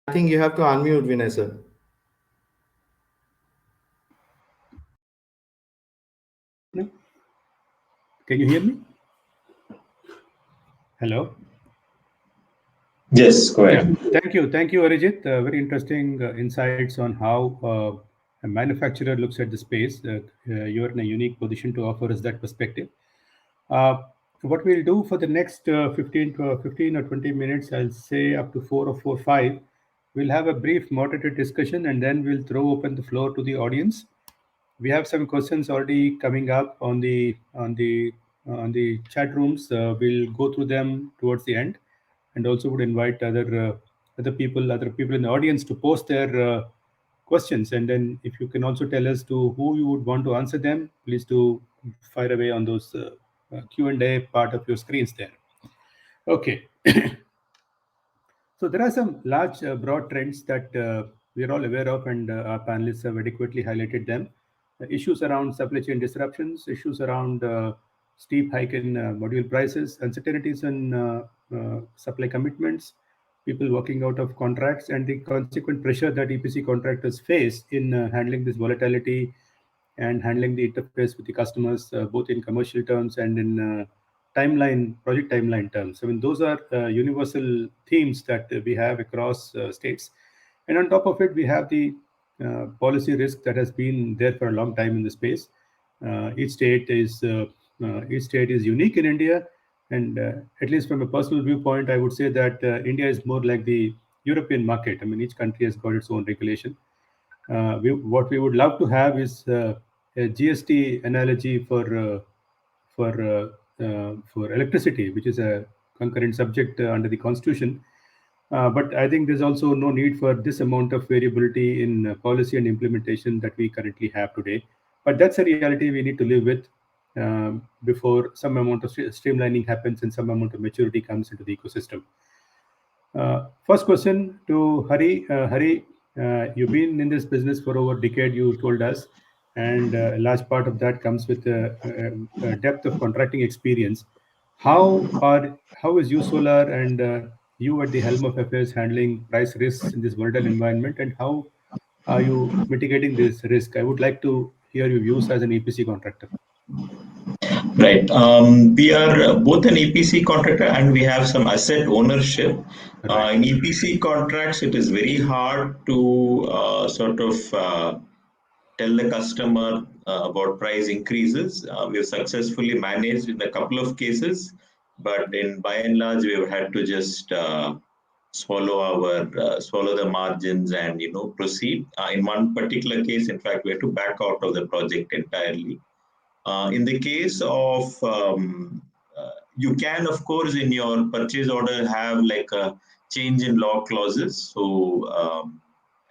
I think you have to unmute, Vinay sir. Can you hear me? Hello? Yes, go ahead. Yeah, thank you, Arijit. Very interesting insights on how a manufacturer looks at the space. You're in a unique position to offer us that perspective. Uh, what we'll do for the next 15 or 20 minutes, I'll say up to 4 or 5, we'll have a brief moderated discussion, and then we'll throw open the floor to the audience. We have some questions already coming up on the chat rooms. We'll go through them towards the end, and also would invite other people in the audience to post their questions. And then, if you can also tell us to who you would want to answer them, please do fire away on those Q&A part of your screens there. Okay. So there are some large, broad trends that we are all aware of, and our panelists have adequately highlighted them. Issues around supply chain disruptions, issues around steep hike in module prices, uncertainties in supply commitments, people walking out of contracts, and the consequent pressure that EPC contractors face in handling this volatility and handling the interface with the customers, both in commercial terms and in project timeline terms. I mean, those are universal themes that we have across states. And on top of it, we have the policy risk that has been there for a long time in the space. Each state is unique in India, and at least from a personal viewpoint, I would say that India is more like the European market. I mean, each country has got its own regulation. What we would love to have is a GST analogy for electricity, which is a concurrent subject under the Constitution. But I think there's also no need for this amount of variability in policy and implementation that we currently have today. But that's a reality we need to live with before some amount of streamlining happens and some amount of maturity comes into the ecosystem. First question to Hari. Hari, you've been in this business for over a decade, you told us, and a large part of that comes with a depth of contracting experience. How is USolar and you at the helm of affairs handling price risks in this volatile environment, and how are you mitigating this risk? I would like to hear your views as an EPC contractor. Right. We are both an EPC contractor and we have some asset ownership. Right. In EPC contracts, it is very hard to tell the customer about price increases. We have successfully managed in a couple of cases, but by and large, we have had to just swallow the margins and proceed. In one particular case, in fact, we had to back out of the project entirely. In the case of, you can, of course, in your purchase order have like a change in law clauses. So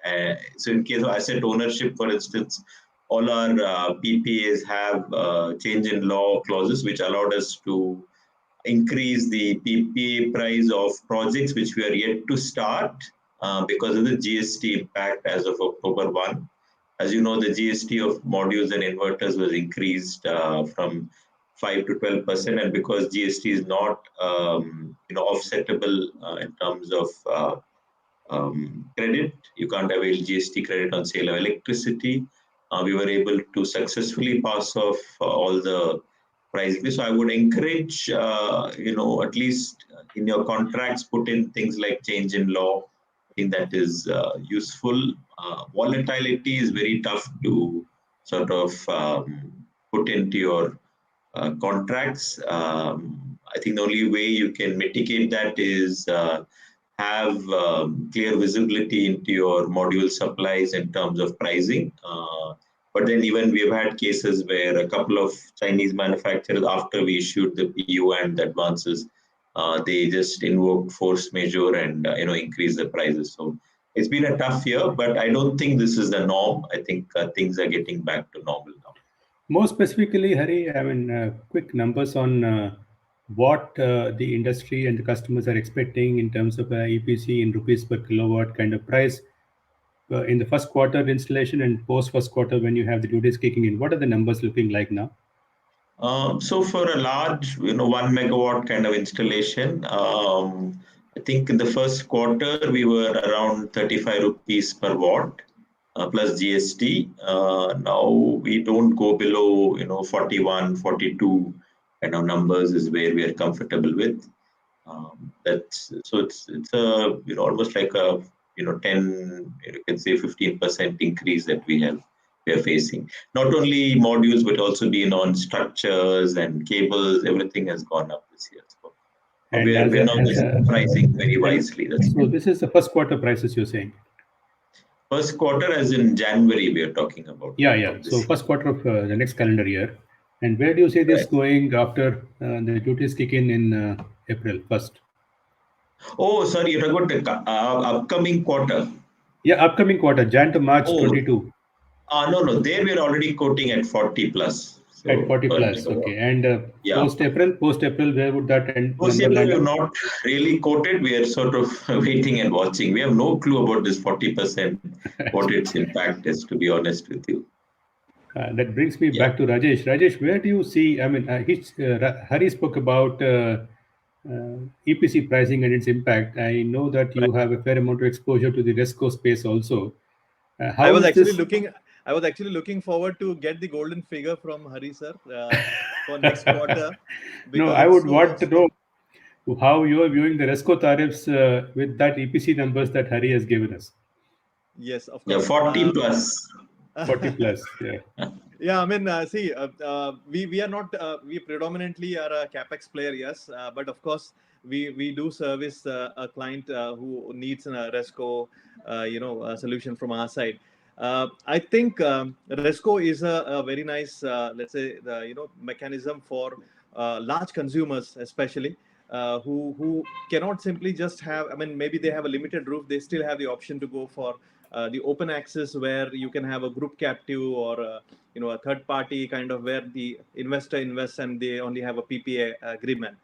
in case of asset ownership, for instance, all our PPAs have change in law clauses, which allowed us to increase the PPA price of projects which we are yet to start because of the GST impact as of October 1. As you know, the GST of modules and inverters was increased from 5 to 12%, and because GST is not offsettable in terms of credit, you can't avail GST credit on sale of electricity. We were able to successfully pass off all the price increase. So I would encourage, at least in your contracts, put in things like change in law. I think that is useful. Volatility is very tough to sort of put into your contracts. I think the only way you can mitigate that is have clear visibility into your module supplies in terms of pricing. But then even we've had cases where a couple of Chinese manufacturers, after we issued the PU and the advances, they just invoked force majeure and increased the prices. So it's been a tough year, but I don't think this is the norm. I think things are getting back to normal now. More specifically, Hari, I mean, quick numbers on what the industry and the customers are expecting in terms of EPC in rupees per kilowatt kind of price in the first quarter installation and post first quarter when you have the duties kicking in. What are the numbers looking like now? So for a large, 1 megawatt kind of installation, I think in the first quarter we were around 35 rupees per watt plus GST. Now we don't go below 41, 42 kind of numbers is where we are comfortable with. It's a almost like a 10, you can say 15% increase that we are facing. Not only modules, but also on structures and cables. Everything has gone up this year. So we're now just pricing very wisely. So this is the first quarter prices you're saying? First quarter, as in January, we are talking about. Yeah. So first quarter of the next calendar year. And where do you see this going after the duties kick in April 1st? Oh, sorry, you're talking about the upcoming quarter. Yeah, upcoming quarter, Jan to March 22. No. There we're already quoting at 40 plus. So at 40 plus, okay. And post-April, where would that end? Post-April, we have not really quoted. We are sort of waiting and watching. We have no clue about this 40%, what its impact is, to be honest with you. That brings me back to Rajesh. Rajesh, where do you see, I mean, Hari spoke about EPC pricing and its impact. I know that you have a fair amount of exposure to the RESCO space also. I was actually looking forward to get the golden figure from Hari sir for next quarter. No, I would want to know how you are viewing the RESCO tariffs with that EPC numbers that Hari has given us. Yes, of course. Yeah, 40 plus. 40 plus, yeah. Yeah, I mean, see, we are not, we predominantly are a CapEx player, yes. But of course, we do service a client who needs a RESCO, a solution from our side. I think RESCO is a very nice, let's say, mechanism for large consumers, especially. who cannot simply just have, I mean, maybe they have a limited roof, they still have the option to go for the open access, where you can have a group captive or a third party kind of, where the investor invests and they only have a PPA agreement.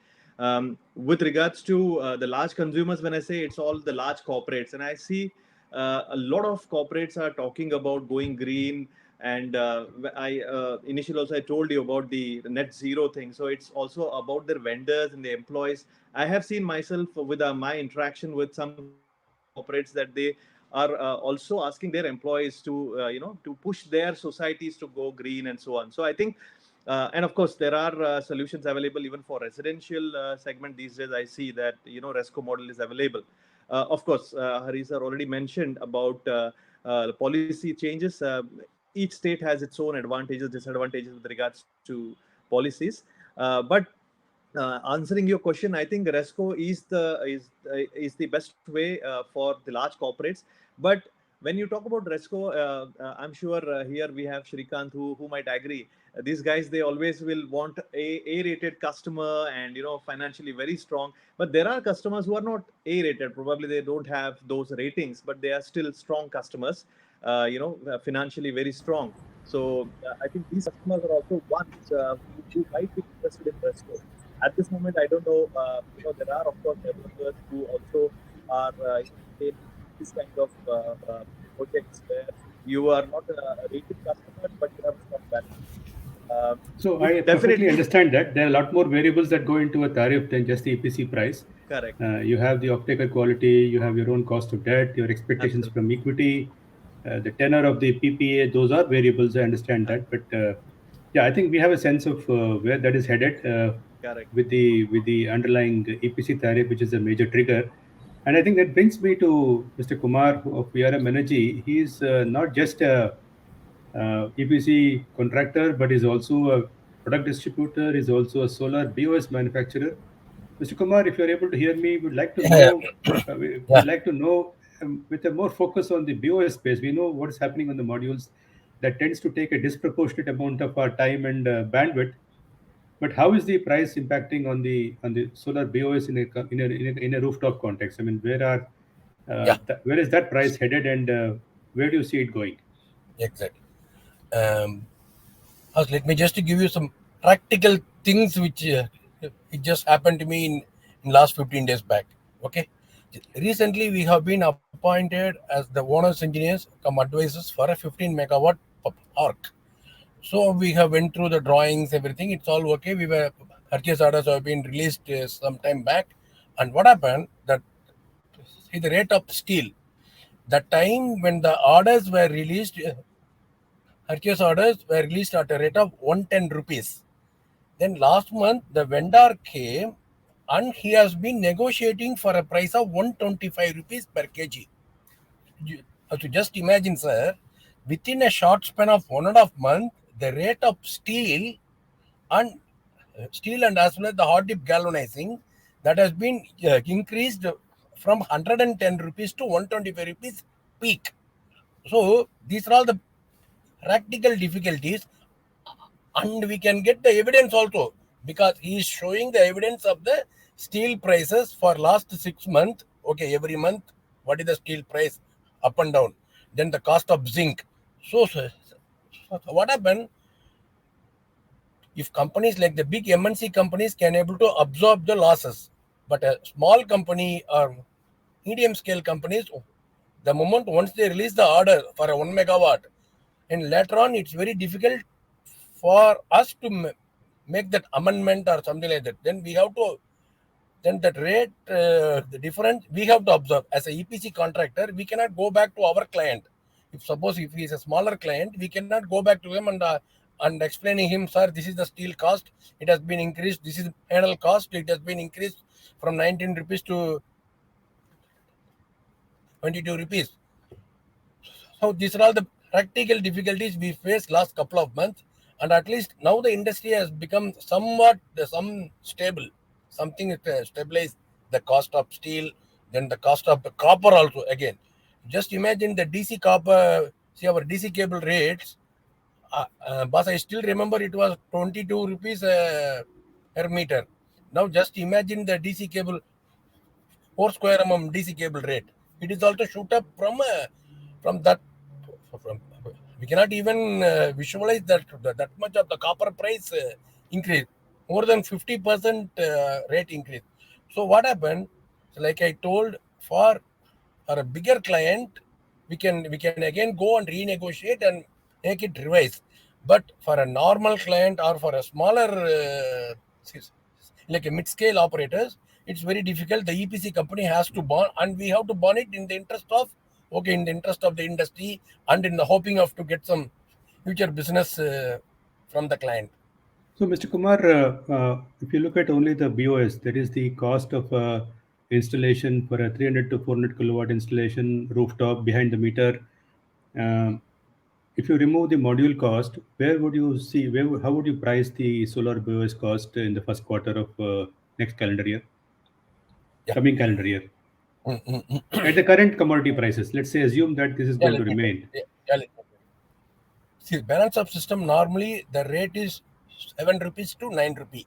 With regards to the large consumers, when I say, it's all the large corporates, and I see a lot of corporates are talking about going green. And I initially also I told you about the net zero thing. So it's also about their vendors and the employees. I have seen myself with my interaction with some corporates that they are also asking their employees to to push their societies to go green and so on. So I think and of course there are solutions available even for residential segment these days. I see that Resco model is available. Of course, Hari sir already mentioned about the policy changes. Each state has its own advantages, disadvantages with regards to policies. But answering your question, I think Resco is the best way for the large corporates. But when you talk about Resco, I'm sure here we have Shrikant who might agree. These guys, they always will want A-rated customer and financially very strong. But there are customers who are not A-rated. Probably they don't have those ratings, but they are still strong customers. Financially very strong. So I think these customers are also ones who might be interested in Resco. At this moment, I don't know. There are of course developers who also are in this kind of projects where you are not a rated customer, but you have a strong balance. So I perfectly understand that there are a lot more variables that go into a tariff than just the EPC price. Correct. You have the off-taker quality, you have your own cost of debt, your expectations from equity, the tenor of the PPA. Those are variables. I understand that, but yeah, I think we have a sense of where that is headed Correct. with the underlying EPC tariff, which is a major trigger. And I think that brings me to Mr. Kumar of VRM Energy. He is not just a EPC contractor, but is also a product distributor, is also a solar BOS manufacturer. Mr. Kumar, if you're able to hear me, we'd like to know, we'd like to know with a more focus on the BOS space. We know what is happening on the modules that tends to take a disproportionate amount of our time and bandwidth. But how is the price impacting on the solar BOS in a rooftop context? I mean, where is that price headed, and where do you see it going? Exactly. Let me just give you some practical things which it just happened to me in last 15 days back. Okay. Recently, we have been appointed as the owner's engineers come advisors for a 15 megawatt park. So we have went through the drawings, everything. It's all okay. Purchase orders have been released some time back. And what happened? That see the rate of steel. The time when the orders were released, purchase orders were released at a rate of 110 rupees. Then last month, the vendor came and he has been negotiating for a price of 125 rupees per kg. You have to just imagine, sir, within a short span of 1.5 months, the rate of steel and as well as the hot dip galvanizing, that has been increased from 110 rupees to 125 rupees peak. So these are all the practical difficulties, and we can get the evidence also, because he is showing the evidence of the steel prices for last 6 months. Okay, every month what is the steel price up and down, then the cost of zinc. So what happened, if companies like the big MNC companies can able to absorb the losses, but a small company or medium scale companies, the moment once they release the order for a 1 megawatt, and later on it's very difficult for us to make that amendment or something like that. Then we have to, then that rate, the difference we have to observe. As a EPC contractor, we cannot go back to our client. If he is a smaller client, we cannot go back to him and explaining him, sir, this is the steel cost, it has been increased, this is panel cost, it has been increased from 19 rupees to 22 rupees. So these are all the practical difficulties we faced last couple of months, and at least now the industry has become somewhat stable. Something stabilized the cost of steel, then the cost of the copper also. Again, just imagine the DC copper. See our DC cable rates. Boss, I still remember it was 22 rupees per meter. Now just imagine the DC cable, 4 square mm DC cable rate. It is also shoot up from that. From, we cannot even visualize that much of the copper price increase, more than 50% rate increase. So what happened? Like I told, for a bigger client, we can again go and renegotiate and make it revise. But for a normal client or for a smaller like a mid-scale operators, it's very difficult. The EPC company has to bond, and we have to bond it in the interest of in the interest of the industry and in the hoping of to get some future business from the client. So, Mr. Kumar, if you look at only the BOS, that is the cost of installation for a 300 to 400 kilowatt installation rooftop behind the meter. If you remove the module cost, where would you see? How would you price the solar BOS cost in the first quarter of next calendar year, coming calendar year? At the current commodity prices, let's say assume that this is going to remain. See, balance of system, normally the rate is 7 rupees to 9 rupees.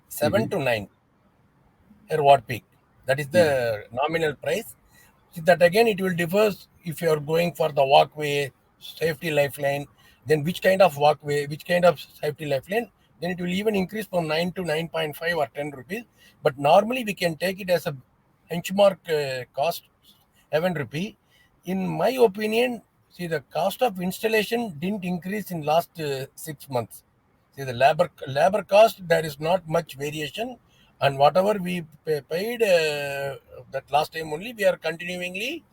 7 to 9 per watt peak. That is the nominal price. See, that again, it will differ if you are going for the walkway, safety lifeline, then which kind of walkway, which kind of safety lifeline, then it will even increase from 9 to 9.5 or 10 rupees. But normally we can take it as a benchmark cost, 7 rupee. In my opinion, see, the cost of installation didn't increase in last 6 months. See, the labor cost, there is not much variation, and whatever we paid that last time only, we are continuingly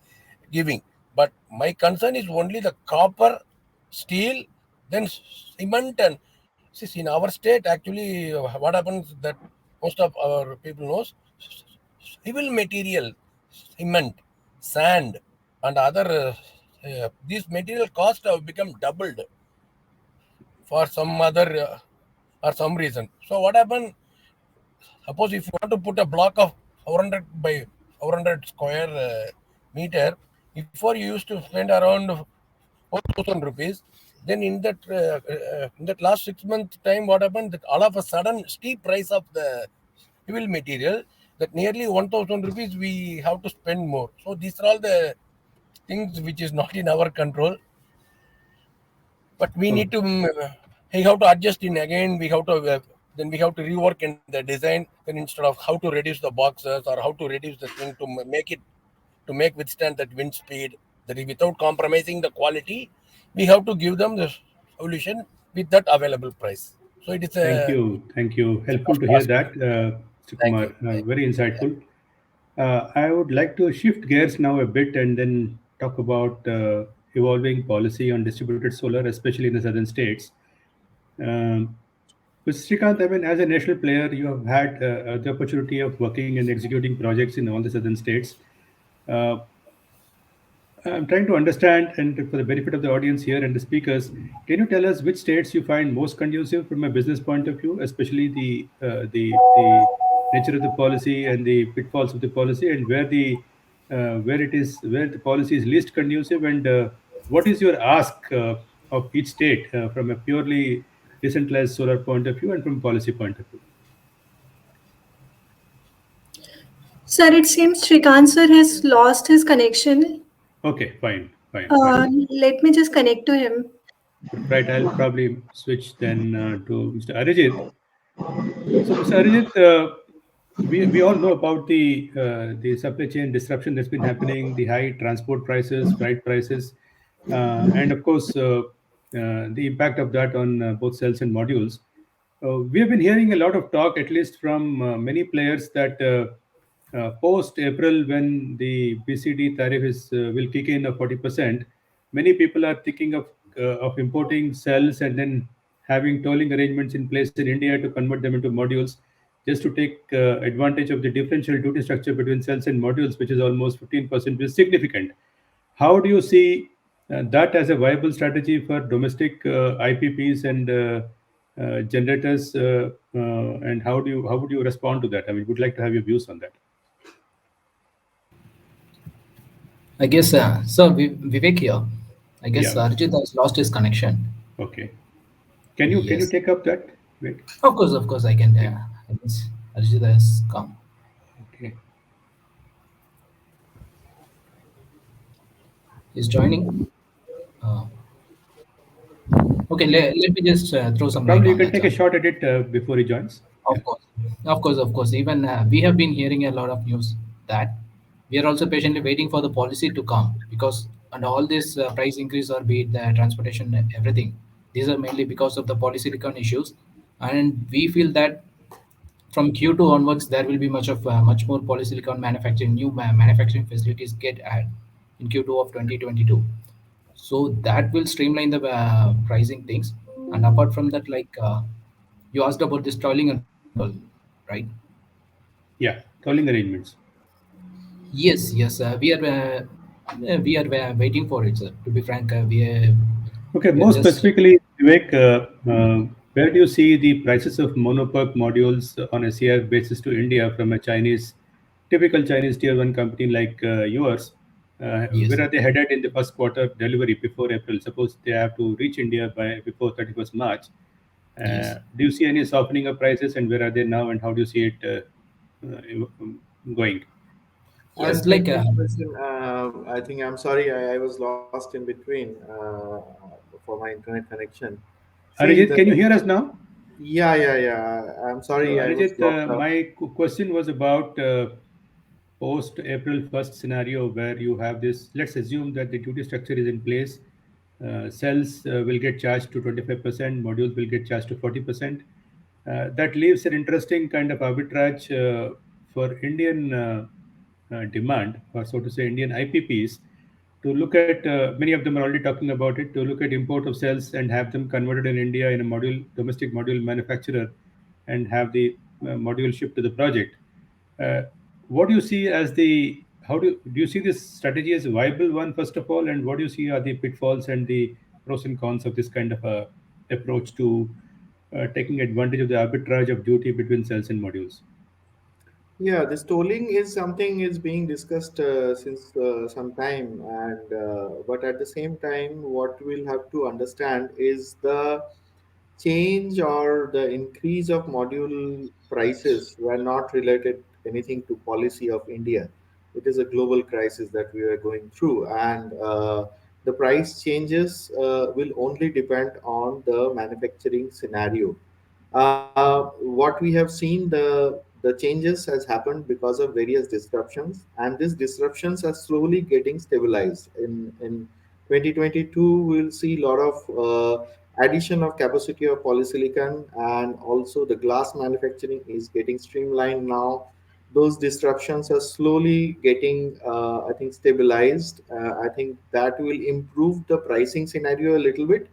giving. But my concern is only the copper, steel, then cement, and see, in our state, actually, what happens that most of our people knows, civil material, cement, sand, and other these material costs have become doubled for some other or some reason. So what happened? Suppose if you want to put a block of 400 by 400 square meter, before you used to spend around 4,000 rupees. Then in that last 6 months time, what happened? That all of a sudden steep price of the civil material, that nearly 1,000 rupees we have to spend more. So these are all the things which is not in our control. But we need to we have to adjust in again. We have to then we have to rework in the design. Then instead of how to reduce the boxes or how to reduce the thing to make withstand that wind speed, that is without compromising the quality, we have to give them the solution with that available price. So it is Thank you. Helpful to hear that, Mr. Kumar. Very insightful. I would like to shift gears now a bit and then talk about evolving policy on distributed solar, especially in the southern states. With Srikanth, I mean, as a national player, you have had the opportunity of working and executing projects in all the southern states. I'm trying to understand, and for the benefit of the audience here and the speakers, can you tell us which states you find most conducive from a business point of view, especially the nature of the policy and the pitfalls of the policy, and where the policy is least conducive, and what is your ask of each state from a purely decentralized solar point of view and from policy point of view? Sir, it seems Srikanth sir has lost his connection. Okay, fine. Let me just connect to him. Right, I'll probably switch then to Mr. Arijit. So, Mr. Arijit, we all know about the supply chain disruption that's been happening, the high transport prices, freight prices, and of course the impact of that on both cells and modules. We have been hearing a lot of talk, at least from many players, that post April, when the BCD tariff will kick in of 40%, many people are thinking of importing cells and then having tolling arrangements in place in India to convert them into modules, just to take advantage of the differential duty structure between cells and modules, which is almost 15%, which is significant. How do you see that as a viable strategy for domestic IPPs and generators, and how would you respond to that? I mean, would like to have your views on that. I guess, so Vivek here. I guess Arijit has lost his connection. Okay. Can you take up that? Wait. Of course, I can. Arijit has come. Okay. He's joining. Uh, okay, let me just throw some light Probably you on can that. take a shot at it before he joins. Yeah. Of course, of course, of course. Even we have been hearing a lot of news that we are also patiently waiting for the policy to come, because and all this price increase, or be it the transportation, everything, these are mainly because of the polysilicon issues, and we feel that from Q2 onwards there will be much more polysilicon manufacturing, new manufacturing facilities get added in Q2 of 2022. So that will streamline the pricing things. And apart from that, like you asked about this toiling and all, right? Yeah. Tolling arrangements. Yes, yes. We are waiting for it, sir. To be frank, Okay. we are More just specifically, Vivek, where do you see the prices of monoperk modules on a CIF basis to India from a typical Chinese tier one company like yours? yes, Where are they headed in the first quarter delivery before April? Suppose they have to reach India by before 31st March. yes, Do you see any softening of prices, and where are they now, and how do you see it going? I'll yes. take Like this question. I think I'm sorry, I was lost in between for my internet connection. See, Arijit, can you hear us now? yeah. I'm So, sorry, I was Arijit, locked up. my question was about post April 1st scenario where you have this. Let's assume that the duty structure is in place. Cells will get charged to 25%, modules will get charged to 40%. That leaves an interesting kind of arbitrage for Indian demand, or so to say, Indian IPPs, to look at. Many of them are already talking about it, to look at import of cells and have them converted in India in a domestic module manufacturer, and have the module shipped to the project. Uh, what do you see as the how do you see this strategy as a viable one, first of all, and what do you see are the pitfalls and the pros and cons of this kind of a approach to taking advantage of the arbitrage of duty between cells and modules? Yeah, this tolling is something is being discussed since some time, and but at the same time, what we'll have to understand is the change or the increase of module prices were not related anything to policy of India. It is a global crisis that we are going through, and the price changes will only depend on the manufacturing scenario. What we have seen, the changes has happened because of various disruptions, and these disruptions are slowly getting stabilized. In 2022, we'll see a lot of addition of capacity of polysilicon, and also the glass manufacturing is getting streamlined now. Those disruptions are slowly getting, I think, stabilized. I think that will improve the pricing scenario a little bit.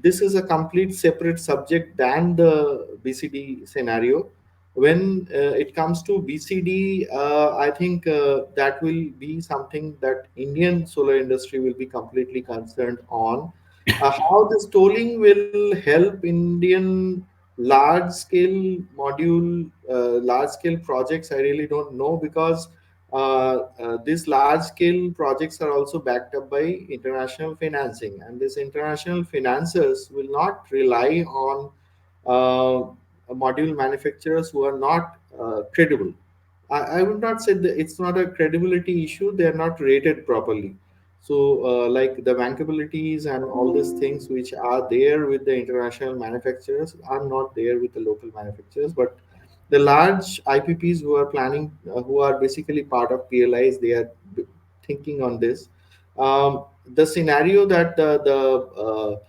This is a complete separate subject than the BCD scenario. When it comes to BCD, I think that will be something that Indian solar industry will be completely concerned on. How this tolling will help Indian large scale projects, I really don't know, because these large scale projects are also backed up by international financing, and these international financiers will not rely on module manufacturers who are not credible. I would not say that it's not a credibility issue. They are not rated properly. So, like the bankabilities and all these things which are there with the international manufacturers are not there with the local manufacturers. But the large IPPs who are planning, who are basically part of PLIs, they are thinking on this. The scenario that the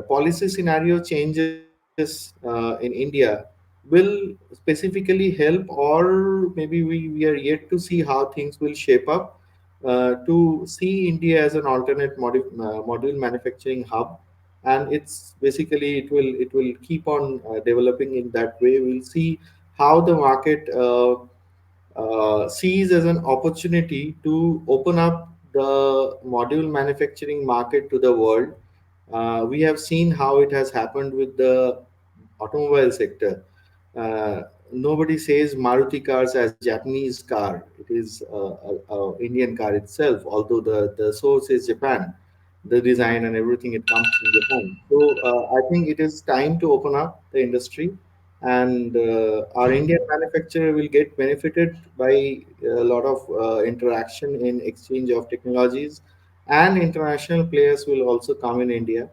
policy scenario changes in India will specifically help, or maybe we are yet to see how things will shape up to see India as an alternate module manufacturing hub. And it's basically it will keep on developing in that way. We'll see how the market sees as an opportunity to open up the module manufacturing market to the world. We have seen how it has happened with the automobile sector. Nobody says Maruti cars as Japanese car. It is a Indian car itself, although the source is Japan. The design and everything, it comes from Japan. So I think it is time to open up the industry, and our Indian manufacturer will get benefited by a lot of interaction in exchange of technologies, and international players will also come in India.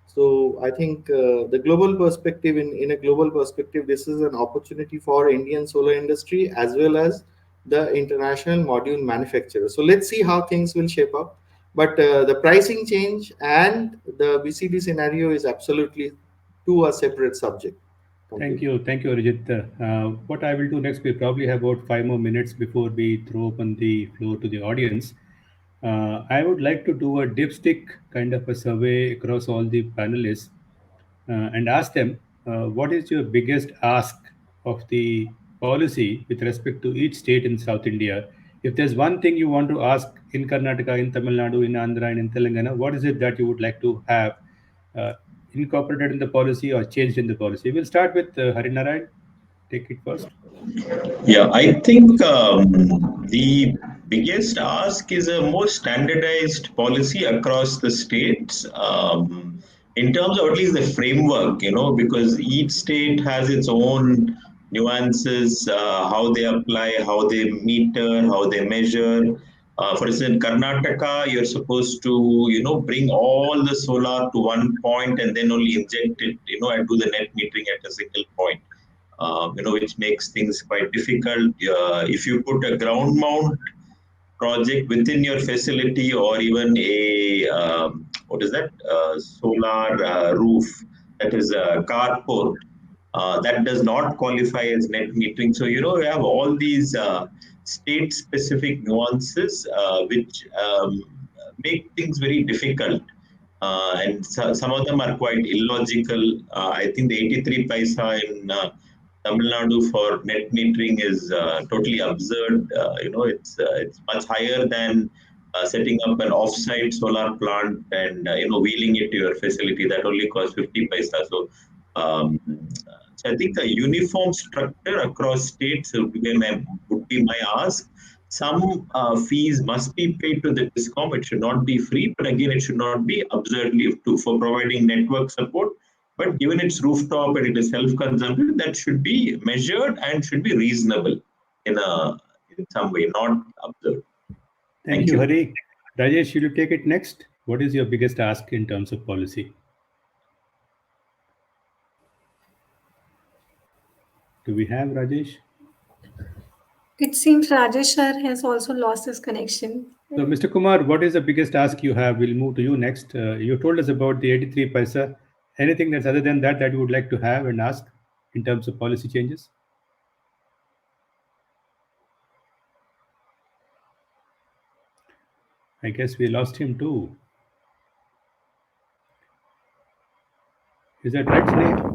So I think the global perspective, in a global perspective, this is an opportunity for Indian solar industry as well as the international module manufacturer. So let's see how things will shape up. But the pricing change and the BCD scenario is absolutely two a separate subject. Thank you. Thank you, Arijit. What I will do next, we probably have about 5 more minutes before we throw open the floor to the audience. I would like to do a dipstick kind of a survey across all the panelists and ask them what is your biggest ask of the policy with respect to each state in South India? If there's one thing you want to ask in Karnataka, in Tamil Nadu, in Andhra, and in Telangana, what is it that you would like to have uh, incorporated in the policy or changed in the policy? We'll start with Harinarayan. Take it first. Yeah, I think the biggest ask is a more standardized policy across the states in terms of at least the framework, because each state has its own nuances, how they apply, how they meter, how they measure. For instance, Karnataka, you're supposed to, bring all the solar to one point and then only inject it, and do the net metering at a single point. Which makes things quite difficult. If you put a ground mount project within your facility, or even a what is that solar roof, that is a carport, that does not qualify as net metering. So we have all these state specific nuances which make things very difficult. And some of them are quite illogical. I think the 83 paisa in Tamil Nadu for net metering is totally absurd. It's much higher than setting up an off-site solar plant and wheeling it to your facility. That only costs 50 paisa. So I think a uniform structure across states would be my ask. Some fees must be paid to the DISCOM. It should not be free, but again, it should not be absurdly for providing network support. But given its rooftop and it is self-consumptive, that should be measured and should be reasonable in some way, not absurd. Thank you, Hari. Rajesh, will you take it next? What is your biggest ask in terms of policy? Do we have Rajesh? It seems Rajesh sir has also lost his connection. So, Mr. Kumar, what is the biggest ask you have? We'll move to you next. You told us about the 83 paisa. Anything that's other than that you would like to have and ask in terms of policy changes? I guess we lost him too. Is that right, Sneh?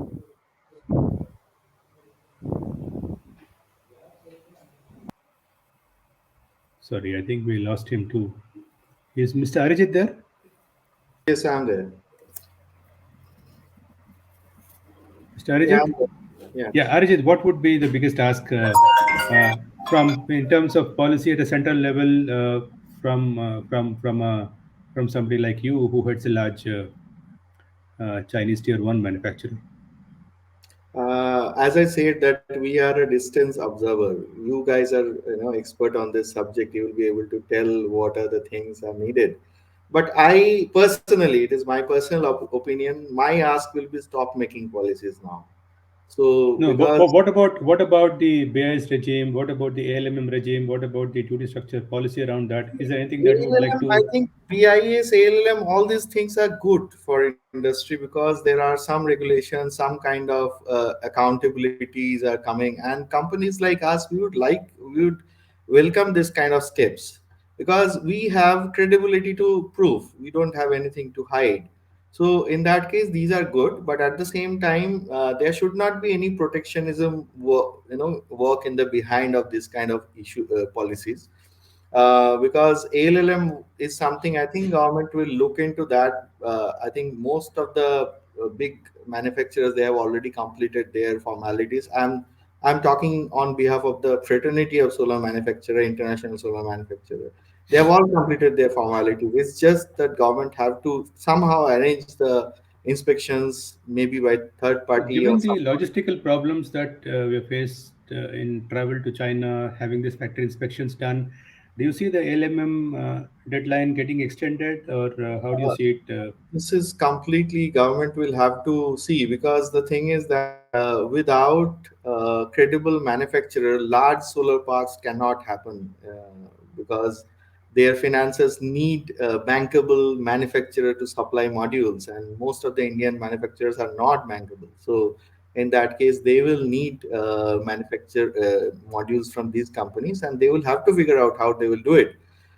Sorry, I think we lost him too. Is Mr. Arijit there? Yes, I'm there. Mr. Arijit? Yeah, Arijit, what would be the biggest ask from in terms of policy at a central level from somebody like you who heads a large Chinese tier 1 manufacturer? As I said, that we are a distance observer. You guys are expert on this subject. You will be able to tell what are the things are needed. But I personally, it is my personal opinion, my ask will be stop making policies now. So no, what about the BIS regime? What about the ALMM regime? What about the duty structure policy around that? Is there anything that you would like to? I think BIS, ALM, all these things are good for industry because there are some regulations, some kind of accountabilities are coming, and companies like us, we would welcome this kind of steps because we have credibility to prove. We don't have anything to hide. So in that case, these are good, but at the same time, there should not be any protectionism work in the behind of this kind of issue policies. Because ALLM is something I think government will look into that. I think most of the big manufacturers, they have already completed their formalities. I'm talking on behalf of the fraternity of solar manufacturer, international solar manufacturer. They have all completed their formalities. It's just that government have to somehow arrange the inspections, maybe by third party or Given the someone. logistical problems that we have faced in travel to China, having this factory inspections done, do you see the LMM deadline getting extended, or how do you Uh, see it? this is completely government will have to see, because the thing is that without credible manufacturer, large solar parks cannot happen, because their finances need bankable manufacturer to supply modules, and most of the Indian manufacturers are not bankable. So in that case, they will need manufacture modules from these companies, and they will have to figure out how they will do it.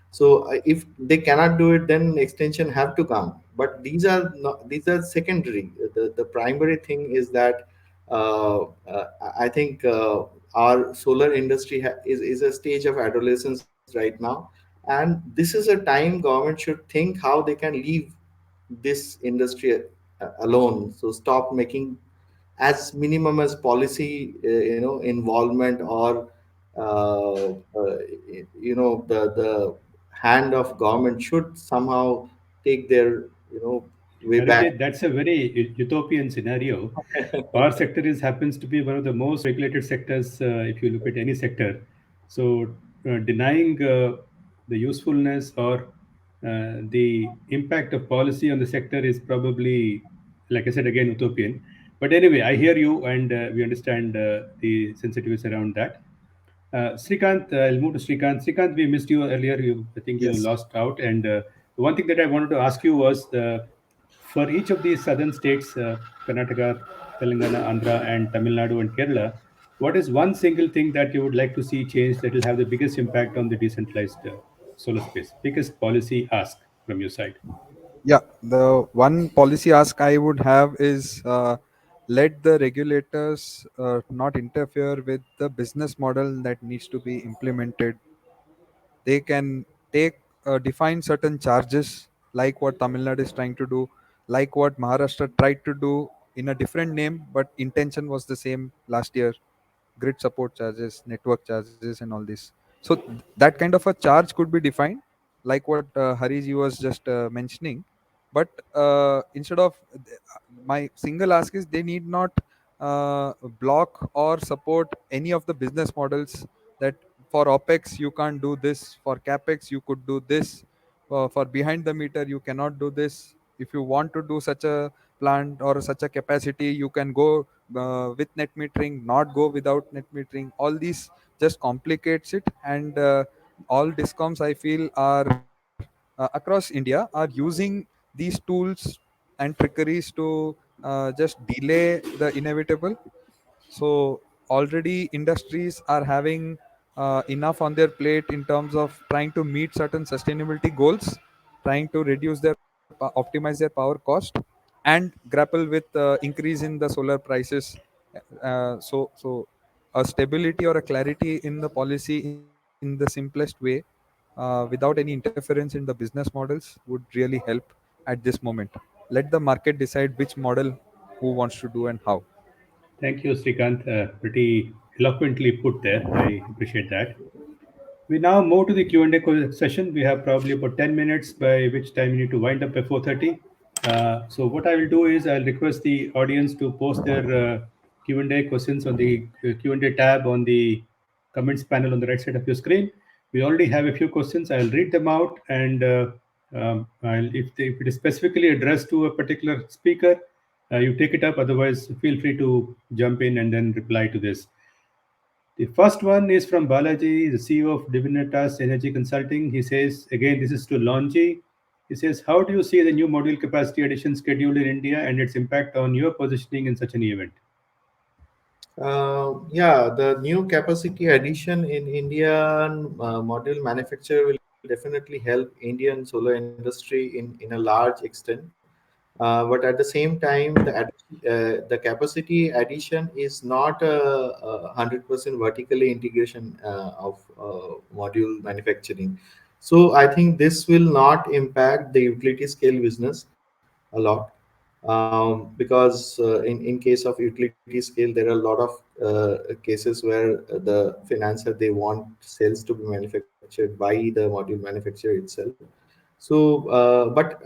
So if they cannot do it, then extension have to come. But these are not, these are secondary. The primary thing is that I think our solar industry is a stage of adolescence right now, and this is a time government should think how they can leave this industry alone. So stop making as minimum as policy, involvement, or the hand of government should somehow take their way back. Harijit, that's a very utopian scenario. Power sector is happens to be one of the most regulated sectors if you look at any sector. So denying the usefulness or the impact of policy on the sector is probably, like I said again, utopian. But anyway, I hear you, and we understand the sensitivities around that. Srikanth, I'll move to Srikanth. Srikanth, we missed you earlier. I think you Yes. lost out. And one thing that I wanted to ask you was for each of these southern states, Karnataka, Telangana, Andhra, and Tamil Nadu and Kerala, what is one single thing that you would like to see changed that will have the biggest impact on the decentralized solar space? Biggest policy ask from your side. Yeah, the one policy ask I would have is let the regulators not interfere with the business model that needs to be implemented. They can take define certain charges like what Tamil Nadu is trying to do, like what Maharashtra tried to do in a different name, but intention was the same last year. Grid support charges, network charges, and all this. So that kind of a charge could be defined, like what Hariji was just mentioning. But instead of my single ask is they need not block or support any of the business models that for opex you can't do this, for capex you could do this, for behind the meter you cannot do this. If you want to do such a plant or such a capacity, you can go with net metering, not go without net metering. All these just complicates it, and all discoms I feel are across India are using these tools and trickeries to just delay the inevitable. So already industries are having enough on their plate in terms of trying to meet certain sustainability goals, trying to reduce their optimize their power cost, and grapple with increase in the solar prices. So a stability or a clarity in the policy in the simplest way, without any interference in the business models, would really help at this moment. Let the market decide which model who wants to do and how. Thank you, Srikanth. Pretty eloquently put there. I appreciate that. We now move to the Q&A session. We have probably about 10 minutes, by which time we need to wind up by 4:30. So what I will do is I'll request the audience to post their Q&A questions on the Q&A tab on the comments panel on the right side of your screen. We already have a few questions. I'll read them out, and if it is specifically addressed to a particular speaker, you take it up. Otherwise, feel free to jump in and then reply to this. The first one is from Balaji, the CEO of Divinitas Energy Consulting. He says, again, this is to Longi. He says, how do you see the new module capacity addition scheduled in India and its impact on your positioning in such an event? Yeah, the new capacity addition in Indian module manufacture will definitely help Indian solar industry in a large extent. But at the same time, the capacity addition is not a 100% vertically integration of module manufacturing. So I think this will not impact the utility scale business a lot, because in case of utility scale, there are a lot of cases where the financer they want cells to be manufactured by the module manufacturer itself. So, but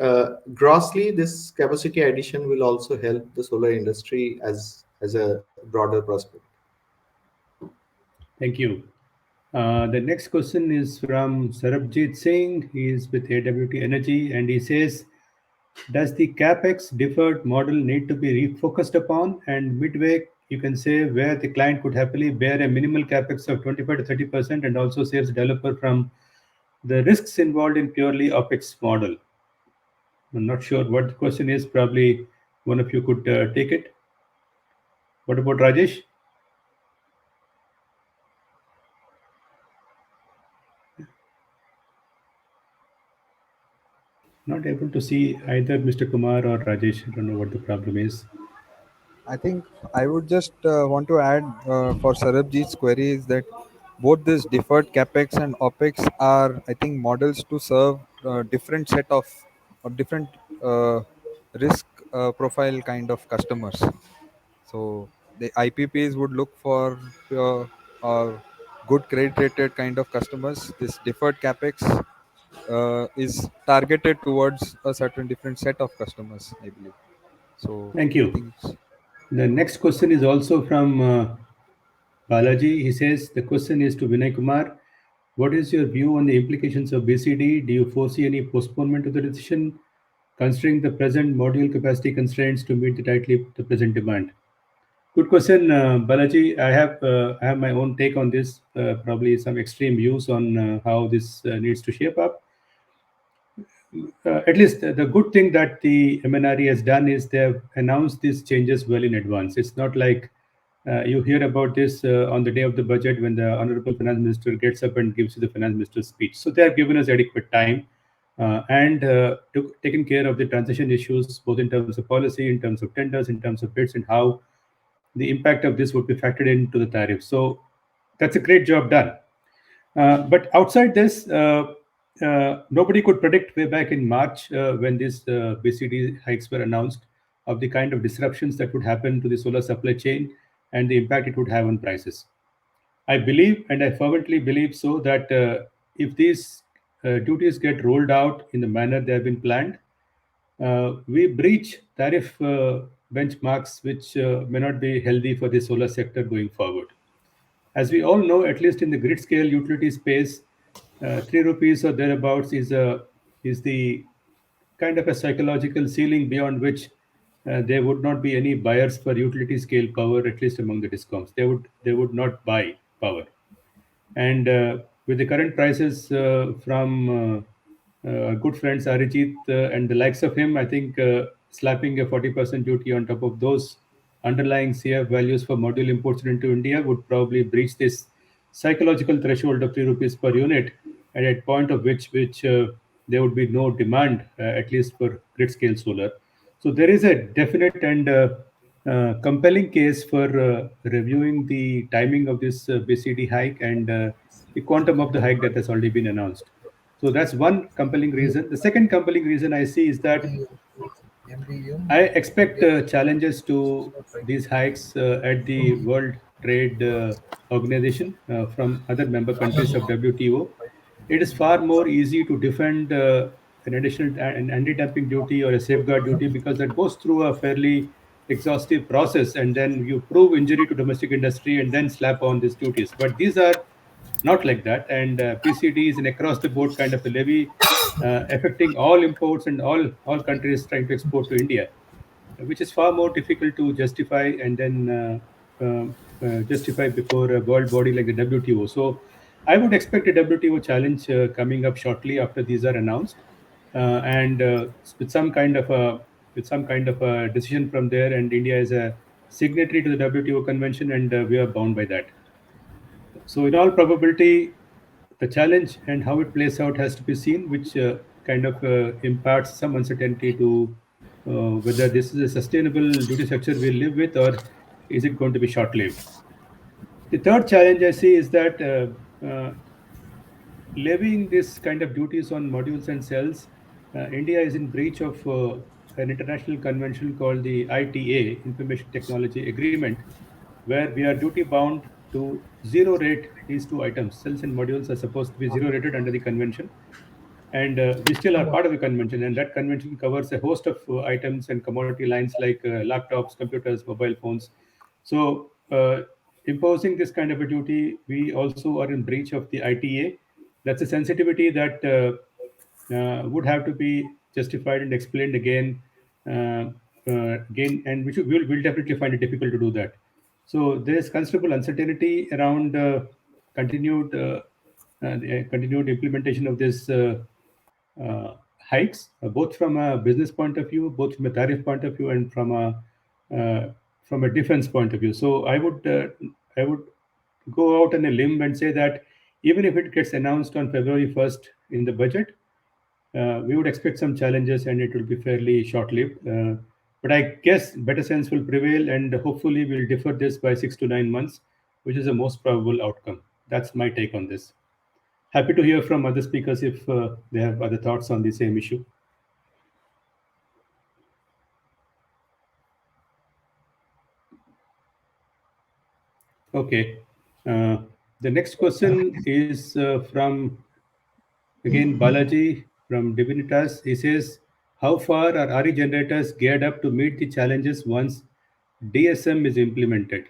grossly, this capacity addition will also help the solar industry as a broader prospect. Thank you. The next question is from Sarabjit Singh. He is with AWT Energy and he says, does the capex deferred model need to be refocused upon? And midway, you can say where the client could happily bear a minimal capex of 25 to 30% and also saves developer from the risks involved in purely OPEX model. I'm not sure what the question is. Probably one of you could take it. What about Rajesh? Not able to see either Mr. Kumar or Rajesh. I don't know what the problem is. I think I would just want to add for Sarabjit's query is that both this deferred capex and opex are, I think, models to serve different set of or different risk profile kind of customers. So the IPPs would look for good credit rated kind of customers. This deferred capex is targeted towards a certain different set of customers, I believe. So Thank I you. think The next question is also from Balaji. He says the question is to Vinay Kumar. What is your view on the implications of BCD? Do you foresee any postponement of the decision, considering the present module capacity constraints to meet the present demand? Good question, Balaji. I have my own take on this. Probably some extreme views on how this needs to shape up. At least the good thing that the MNRE has done is they have announced these changes well in advance. It's not like you hear about this on the day of the budget when the Honorable Finance Minister gets up and gives you the Finance Minister's speech. So they have given us adequate time and taken care of the transition issues, both in terms of policy, in terms of tenders, in terms of bids, and how the impact of this would be factored into the tariff. So that's a great job done. But outside this, nobody could predict way back in March when these BCD hikes were announced of the kind of disruptions that would happen to the solar supply chain and the impact it would have on prices. I believe, and I fervently believe so, that if these duties get rolled out in the manner they have been planned, we breach tariff benchmarks which may not be healthy for the solar sector going forward. As we all know, at least in the grid scale utility space, 3 rupees or thereabouts is the kind of a psychological ceiling beyond which there would not be any buyers for utility scale power, at least among the discoms. They would not buy power. And with the current prices from good friends Arijit and the likes of him, I think slapping a 40% duty on top of those underlying CF values for module imports into India would probably breach this psychological threshold of 3 rupees per unit, at a point of which there would be no demand, at least for grid scale solar. So there is a definite and compelling case for reviewing the timing of this BCD hike and the quantum of the hike that has already been announced. So that's one compelling reason. The second compelling reason I see is that I expect challenges to these hikes at the World Trade Organization from other member countries of WTO. It is far more easy to defend an additional an anti-dumping duty or a safeguard duty because that goes through a fairly exhaustive process, and then you prove injury to domestic industry and then slap on these duties. But these are not like that, and PCD is an across-the-board kind of a levy affecting all imports and all countries trying to export to India, which is far more difficult to justify and then justify before a world body like the WTO. So I would expect a WTO challenge coming up shortly after these are announced, and with some kind of a decision from there. And India is a signatory to the WTO convention, and we are bound by that. So in all probability, the challenge and how it plays out has to be seen, which kind of imparts some uncertainty to whether this is a sustainable duty structure we'll live with, or is it going to be short-lived. The third challenge I see is that levying this kind of duties on modules and cells, India is in breach of an international convention called the ITA, Information Technology Agreement, where we are duty bound to zero rate these two items. Cells and modules are supposed to be zero rated under the convention. And we still are part of the convention, and that convention covers a host of items and commodity lines like laptops, computers, mobile phones. So, imposing this kind of a duty, we also are in breach of the ITA. That's a sensitivity that would have to be justified and explained again, and which we'll definitely find it difficult to do that. So there is considerable uncertainty around continued implementation of this hikes, both from a business point of view, both from a tariff point of view, and from a defense point of view. So I would go out on a limb and say that even if it gets announced on February 1st in the budget, we would expect some challenges and it will be fairly short-lived. But I guess better sense will prevail, and hopefully we'll defer this by 6 to 9 months, which is the most probable outcome. That's my take on this. Happy to hear from other speakers if they have other thoughts on the same issue. Okay. The next question is from, again, Balaji from Divinitas. He says, how far are RE generators geared up to meet the challenges once DSM is implemented?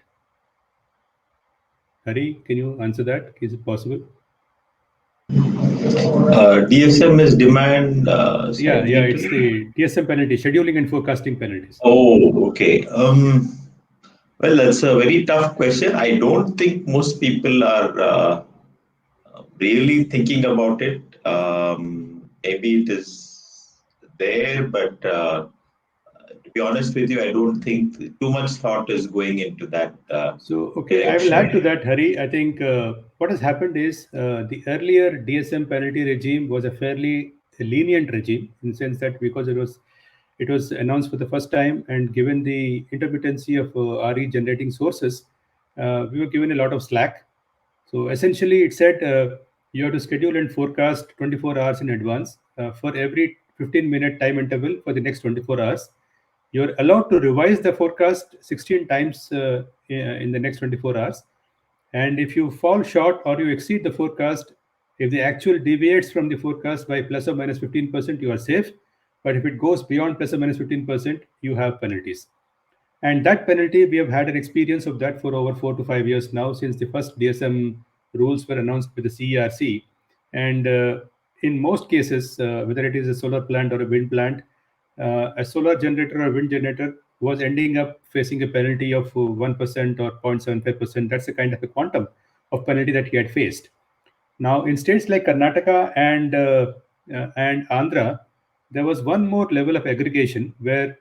Hari, can you answer that? Is it possible? DSM is demand. Yeah, it's the DSM penalty, scheduling and forecasting penalties. Oh, okay. Well, that's a very tough question. I don't think most people are really thinking about it. Maybe it is there, but to be honest with you, I don't think too much thought is going into that. Okay, I will add to that, Hari. I think what has happened is the earlier DSM penalty regime was a fairly lenient regime in the sense that because it was announced for the first time, and given the intermittency of RE generating sources, we were given a lot of slack. So essentially, it said you have to schedule and forecast 24 hours in advance for every 15-minute time interval for the next 24 hours. You're allowed to revise the forecast 16 times in the next 24 hours. And if you fall short or you exceed the forecast, if the actual deviates from the forecast by plus or minus 15%, you are safe. But if it goes beyond plus or minus 15%, you have penalties. And that penalty, we have had an experience of that for over 4 to 5 years now, since the first DSM rules were announced by the CERC. And in most cases, whether it is a solar plant or a wind plant, a solar generator or wind generator was ending up facing a penalty of 1% or 0.75%. That's the kind of a quantum of penalty that he had faced. Now, in states like Karnataka and Andhra, there was one more level of aggregation where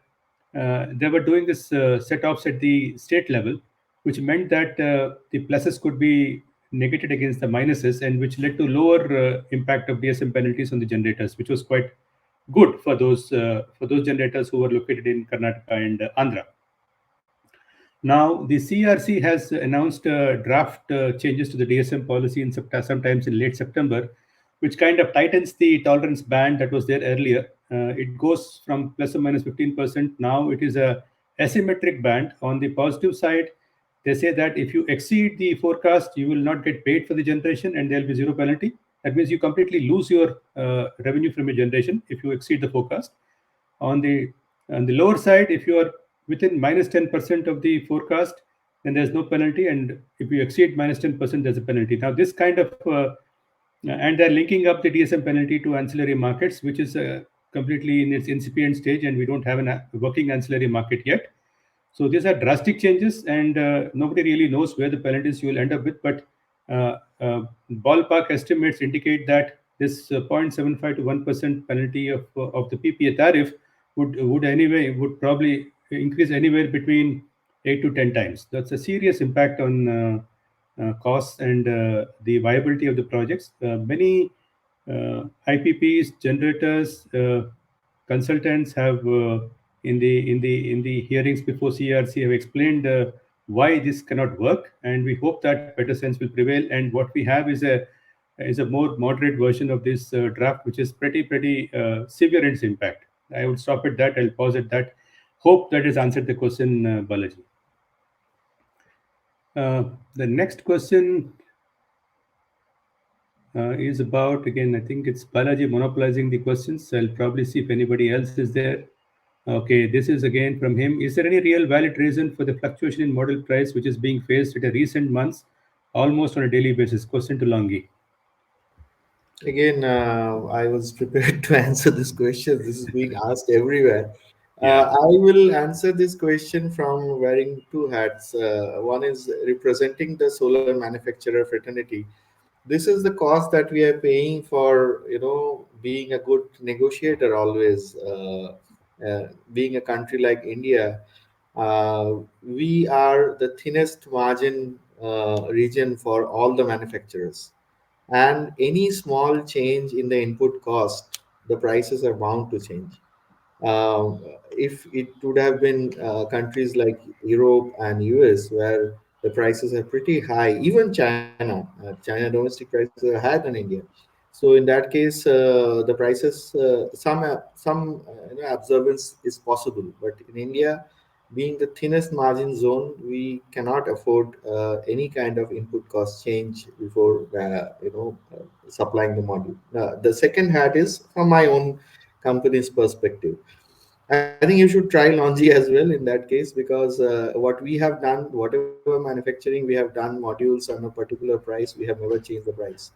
they were doing this set-offs at the state level, which meant that the pluses could be negated against the minuses, and which led to lower impact of DSM penalties on the generators, which was quite good for those generators who were located in Karnataka and Andhra. Now, the CRC has announced draft changes to the DSM policy in sometimes in late September, which kind of tightens the tolerance band that was there earlier. It goes from plus or minus 15%. Now it is a asymmetric band. On the positive side, they say that if you exceed the forecast, you will not get paid for the generation and there will be zero penalty. That means you completely lose your revenue from your generation if you exceed the forecast. On the lower side, if you are within minus 10% of the forecast, then there's no penalty. And if you exceed minus 10%, there's a penalty. Now, this kind of, and they're linking up the DSM penalty to ancillary markets, which is completely in its incipient stage, and we don't have a working ancillary market yet. So these are drastic changes, and nobody really knows where the penalties you will end up with. But ballpark estimates indicate that this 0.75 to 1% penalty of the PPA tariff would probably increase anywhere between 8 to 10 times. That's a serious impact on costs and the viability of the projects. Many IPPs, generators, consultants have in the hearings before CRC have explained why this cannot work, and we hope that better sense will prevail. And what we have is a more moderate version of this draft, which is pretty severe in its impact. I will stop at that. I'll pause at that. Hope that has answered the question, Balaji. The next question is about, again, I think it's Balaji monopolizing the questions. I'll probably see if anybody else is there. Okay, this is again from him. Is there any real valid reason for the fluctuation in model price which is being faced at a recent months almost on a daily basis? Question to Longi. Again, I was prepared to answer this question. This is being asked everywhere. Yeah. I will answer this question from wearing two hats. One is representing the solar manufacturer fraternity. This is the cost that we are paying for, being a good negotiator always. Being a country like India, we are the thinnest margin region for all the manufacturers, and any small change in the input cost, the prices are bound to change. If it would have been countries like Europe and US where the prices are pretty high, even China domestic prices are higher than India. So in that case, the prices, some observance is possible, but in India, being the thinnest margin zone, we cannot afford any kind of input cost change before supplying the module. The second hat is from my own company's perspective. I think you should try Longi as well in that case, because what we have done, whatever manufacturing we have done, modules on a particular price, we have never changed the price.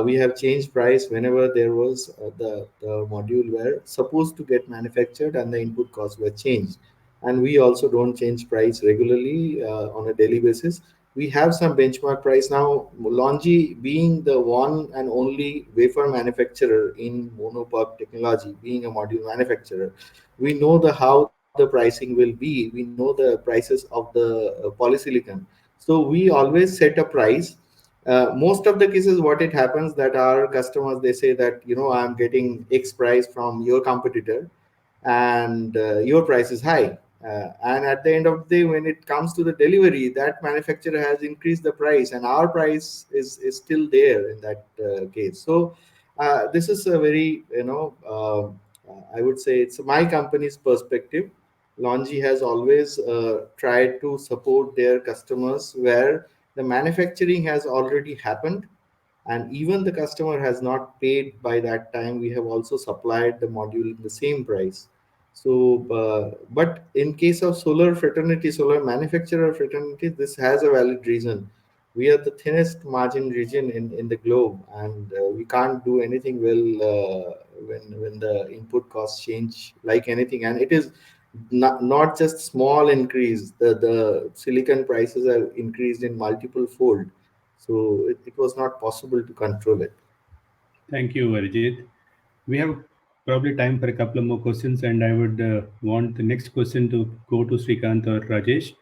We have changed price whenever there was the module were supposed to get manufactured and the input costs were changed. And we also don't change price regularly on a daily basis. We have some benchmark price now. Longi being the one and only wafer manufacturer in mono-PERC technology, being a module manufacturer, we know the how the pricing will be. We know the prices of the polysilicon. So we always set a price. Most of the cases what it happens that our customers, they say that, I'm getting X price from your competitor, and your price is high, and at the end of the day, when it comes to the delivery, that manufacturer has increased the price and our price is still there in that case. So this is a very, I would say it's my company's perspective. Longi has always tried to support their customers where the manufacturing has already happened, and even the customer has not paid by that time, we have also supplied the module in the same price. So but in case of solar fraternity, solar manufacturer fraternity, this has a valid reason. We are the thinnest margin region in the globe, and we can't do anything well when the input costs change like anything. And it is not just small increase. The silicon prices have increased in multiple fold, so it was not possible to control it. Thank you, Arjit. We have probably time for a couple of more questions, and I would want the next question to go to Srikant or Rajesh.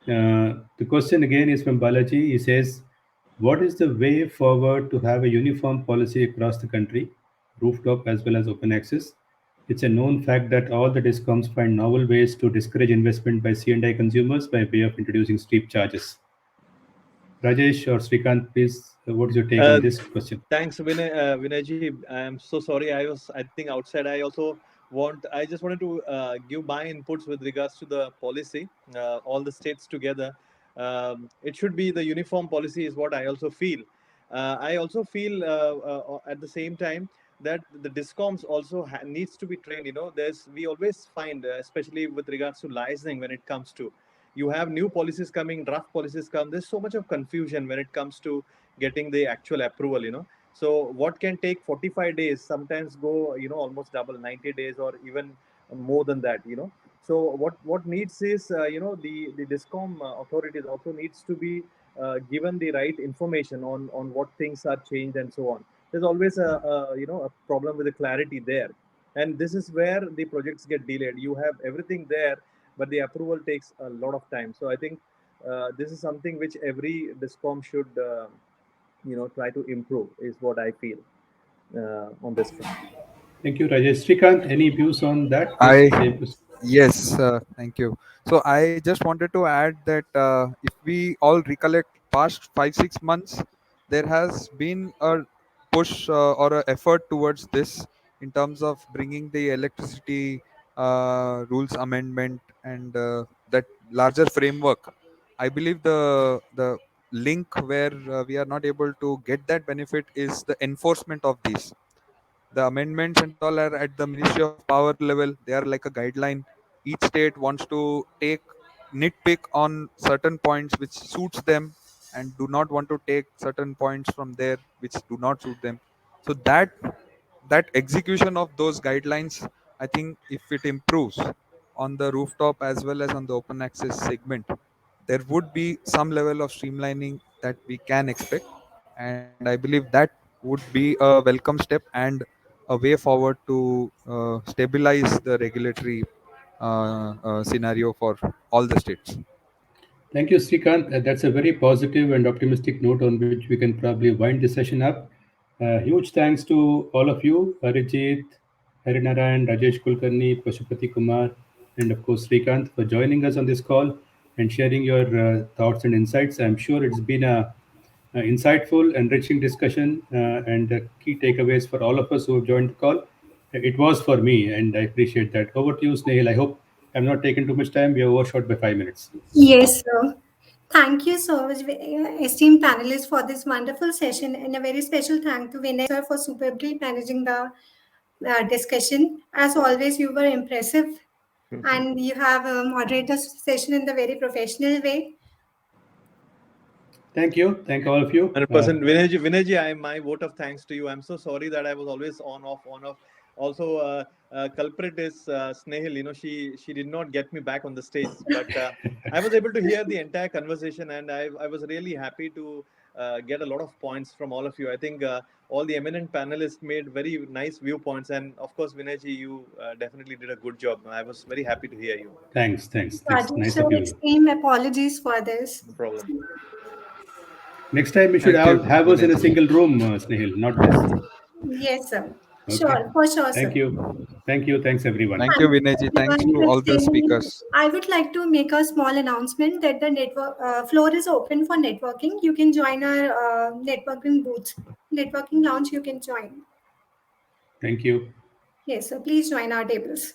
The question again is from Balaji. He says, what is the way forward to have a uniform policy across the country, rooftop as well as open access? It's a known fact that all the discoms find novel ways to discourage investment by C&I consumers by way of introducing steep charges. Rajesh or Srikant, please, what is your take on Uh, this question? Thanks, Vinayji. I'm so sorry. I think, outside. I just wanted to give my inputs with regards to the policy. All the states together. It should be the uniform policy, is what I also feel. I also feel at the same time that the discoms also needs to be trained. We always find, especially with regards to licensing, when it comes to, you have new policies coming, draft policies come. There's so much of confusion when it comes to getting the actual approval. So what can take 45 days sometimes go, almost double, 90 days, or even more than that. So what needs is, the discom authorities also needs to be given the right information on what things are changed and so on. There's always a problem with the clarity there, and this is where the projects get delayed. You have everything there, but the approval takes a lot of time. So I think this is something which every discom should try to improve, is what I feel on this front. Thank you, Rajesh. Srikant, any views on that? This I same question. Yes, thank you. So I just wanted to add that if we all recollect past 5 6 months, there has been a push or a effort towards this in terms of bringing the electricity rules amendment and that larger framework. I believe the link where we are not able to get that benefit is the enforcement of these. The amendments and all are at the Ministry of Power level. They are like a guideline. Each state wants to take nitpick on certain points which suits them, and do not want to take certain points from there which do not suit them. So that execution of those guidelines, I think if it improves on the rooftop as well as on the open access segment, there would be some level of streamlining that we can expect. And I believe that would be a welcome step and a way forward to stabilize the regulatory scenario for all the states. Thank you, Srikanth. That's a very positive and optimistic note on which we can probably wind this session up. Huge thanks to all of you, Arijit, Harinarayan, Rajesh Kulkarni, Pashupati Kumar, and of course Srikanth, for joining us on this call and sharing your thoughts and insights. I'm sure it's been a insightful, enriching discussion and key takeaways for all of us who have joined the call. It was for me, and I appreciate that. Over to you, Snehal. I hope I'm not taking too much time. We are overshot by 5 minutes. Yes, sir. Thank you so much, esteemed panelists, for this wonderful session, and a very special thank to Vinay sir for superbly managing the discussion. As always, you were impressive, and you have moderated the session in the very professional way. Thank you. Thank all of you. 100%. Vinayji, my vote of thanks to you. I'm so sorry that I was always on, off, on, off. Also, culprit is Snehal. You know, she did not get me back on the stage, but I was able to hear the entire conversation, and I was really happy to get a lot of points from all of you. I think all the eminent panelists made very nice viewpoints, and of course, Vinayji, you definitely did a good job. I was very happy to hear you. Thanks. Rajesh Nice sir, of you. extreme apologies for this. No problem. Next time you should Thank you, have us in a Vinay. single room, Snehal, not this. Yes, sir. Okay. Sure, for sure, sir. Thank you. Thanks everyone. Thank you, Vinayji. Thanks to all the speakers. I would like to make a small announcement that the network floor is open for networking. You can join our networking booth, networking lounge. You can join. Thank you. Yes, so please join our tables.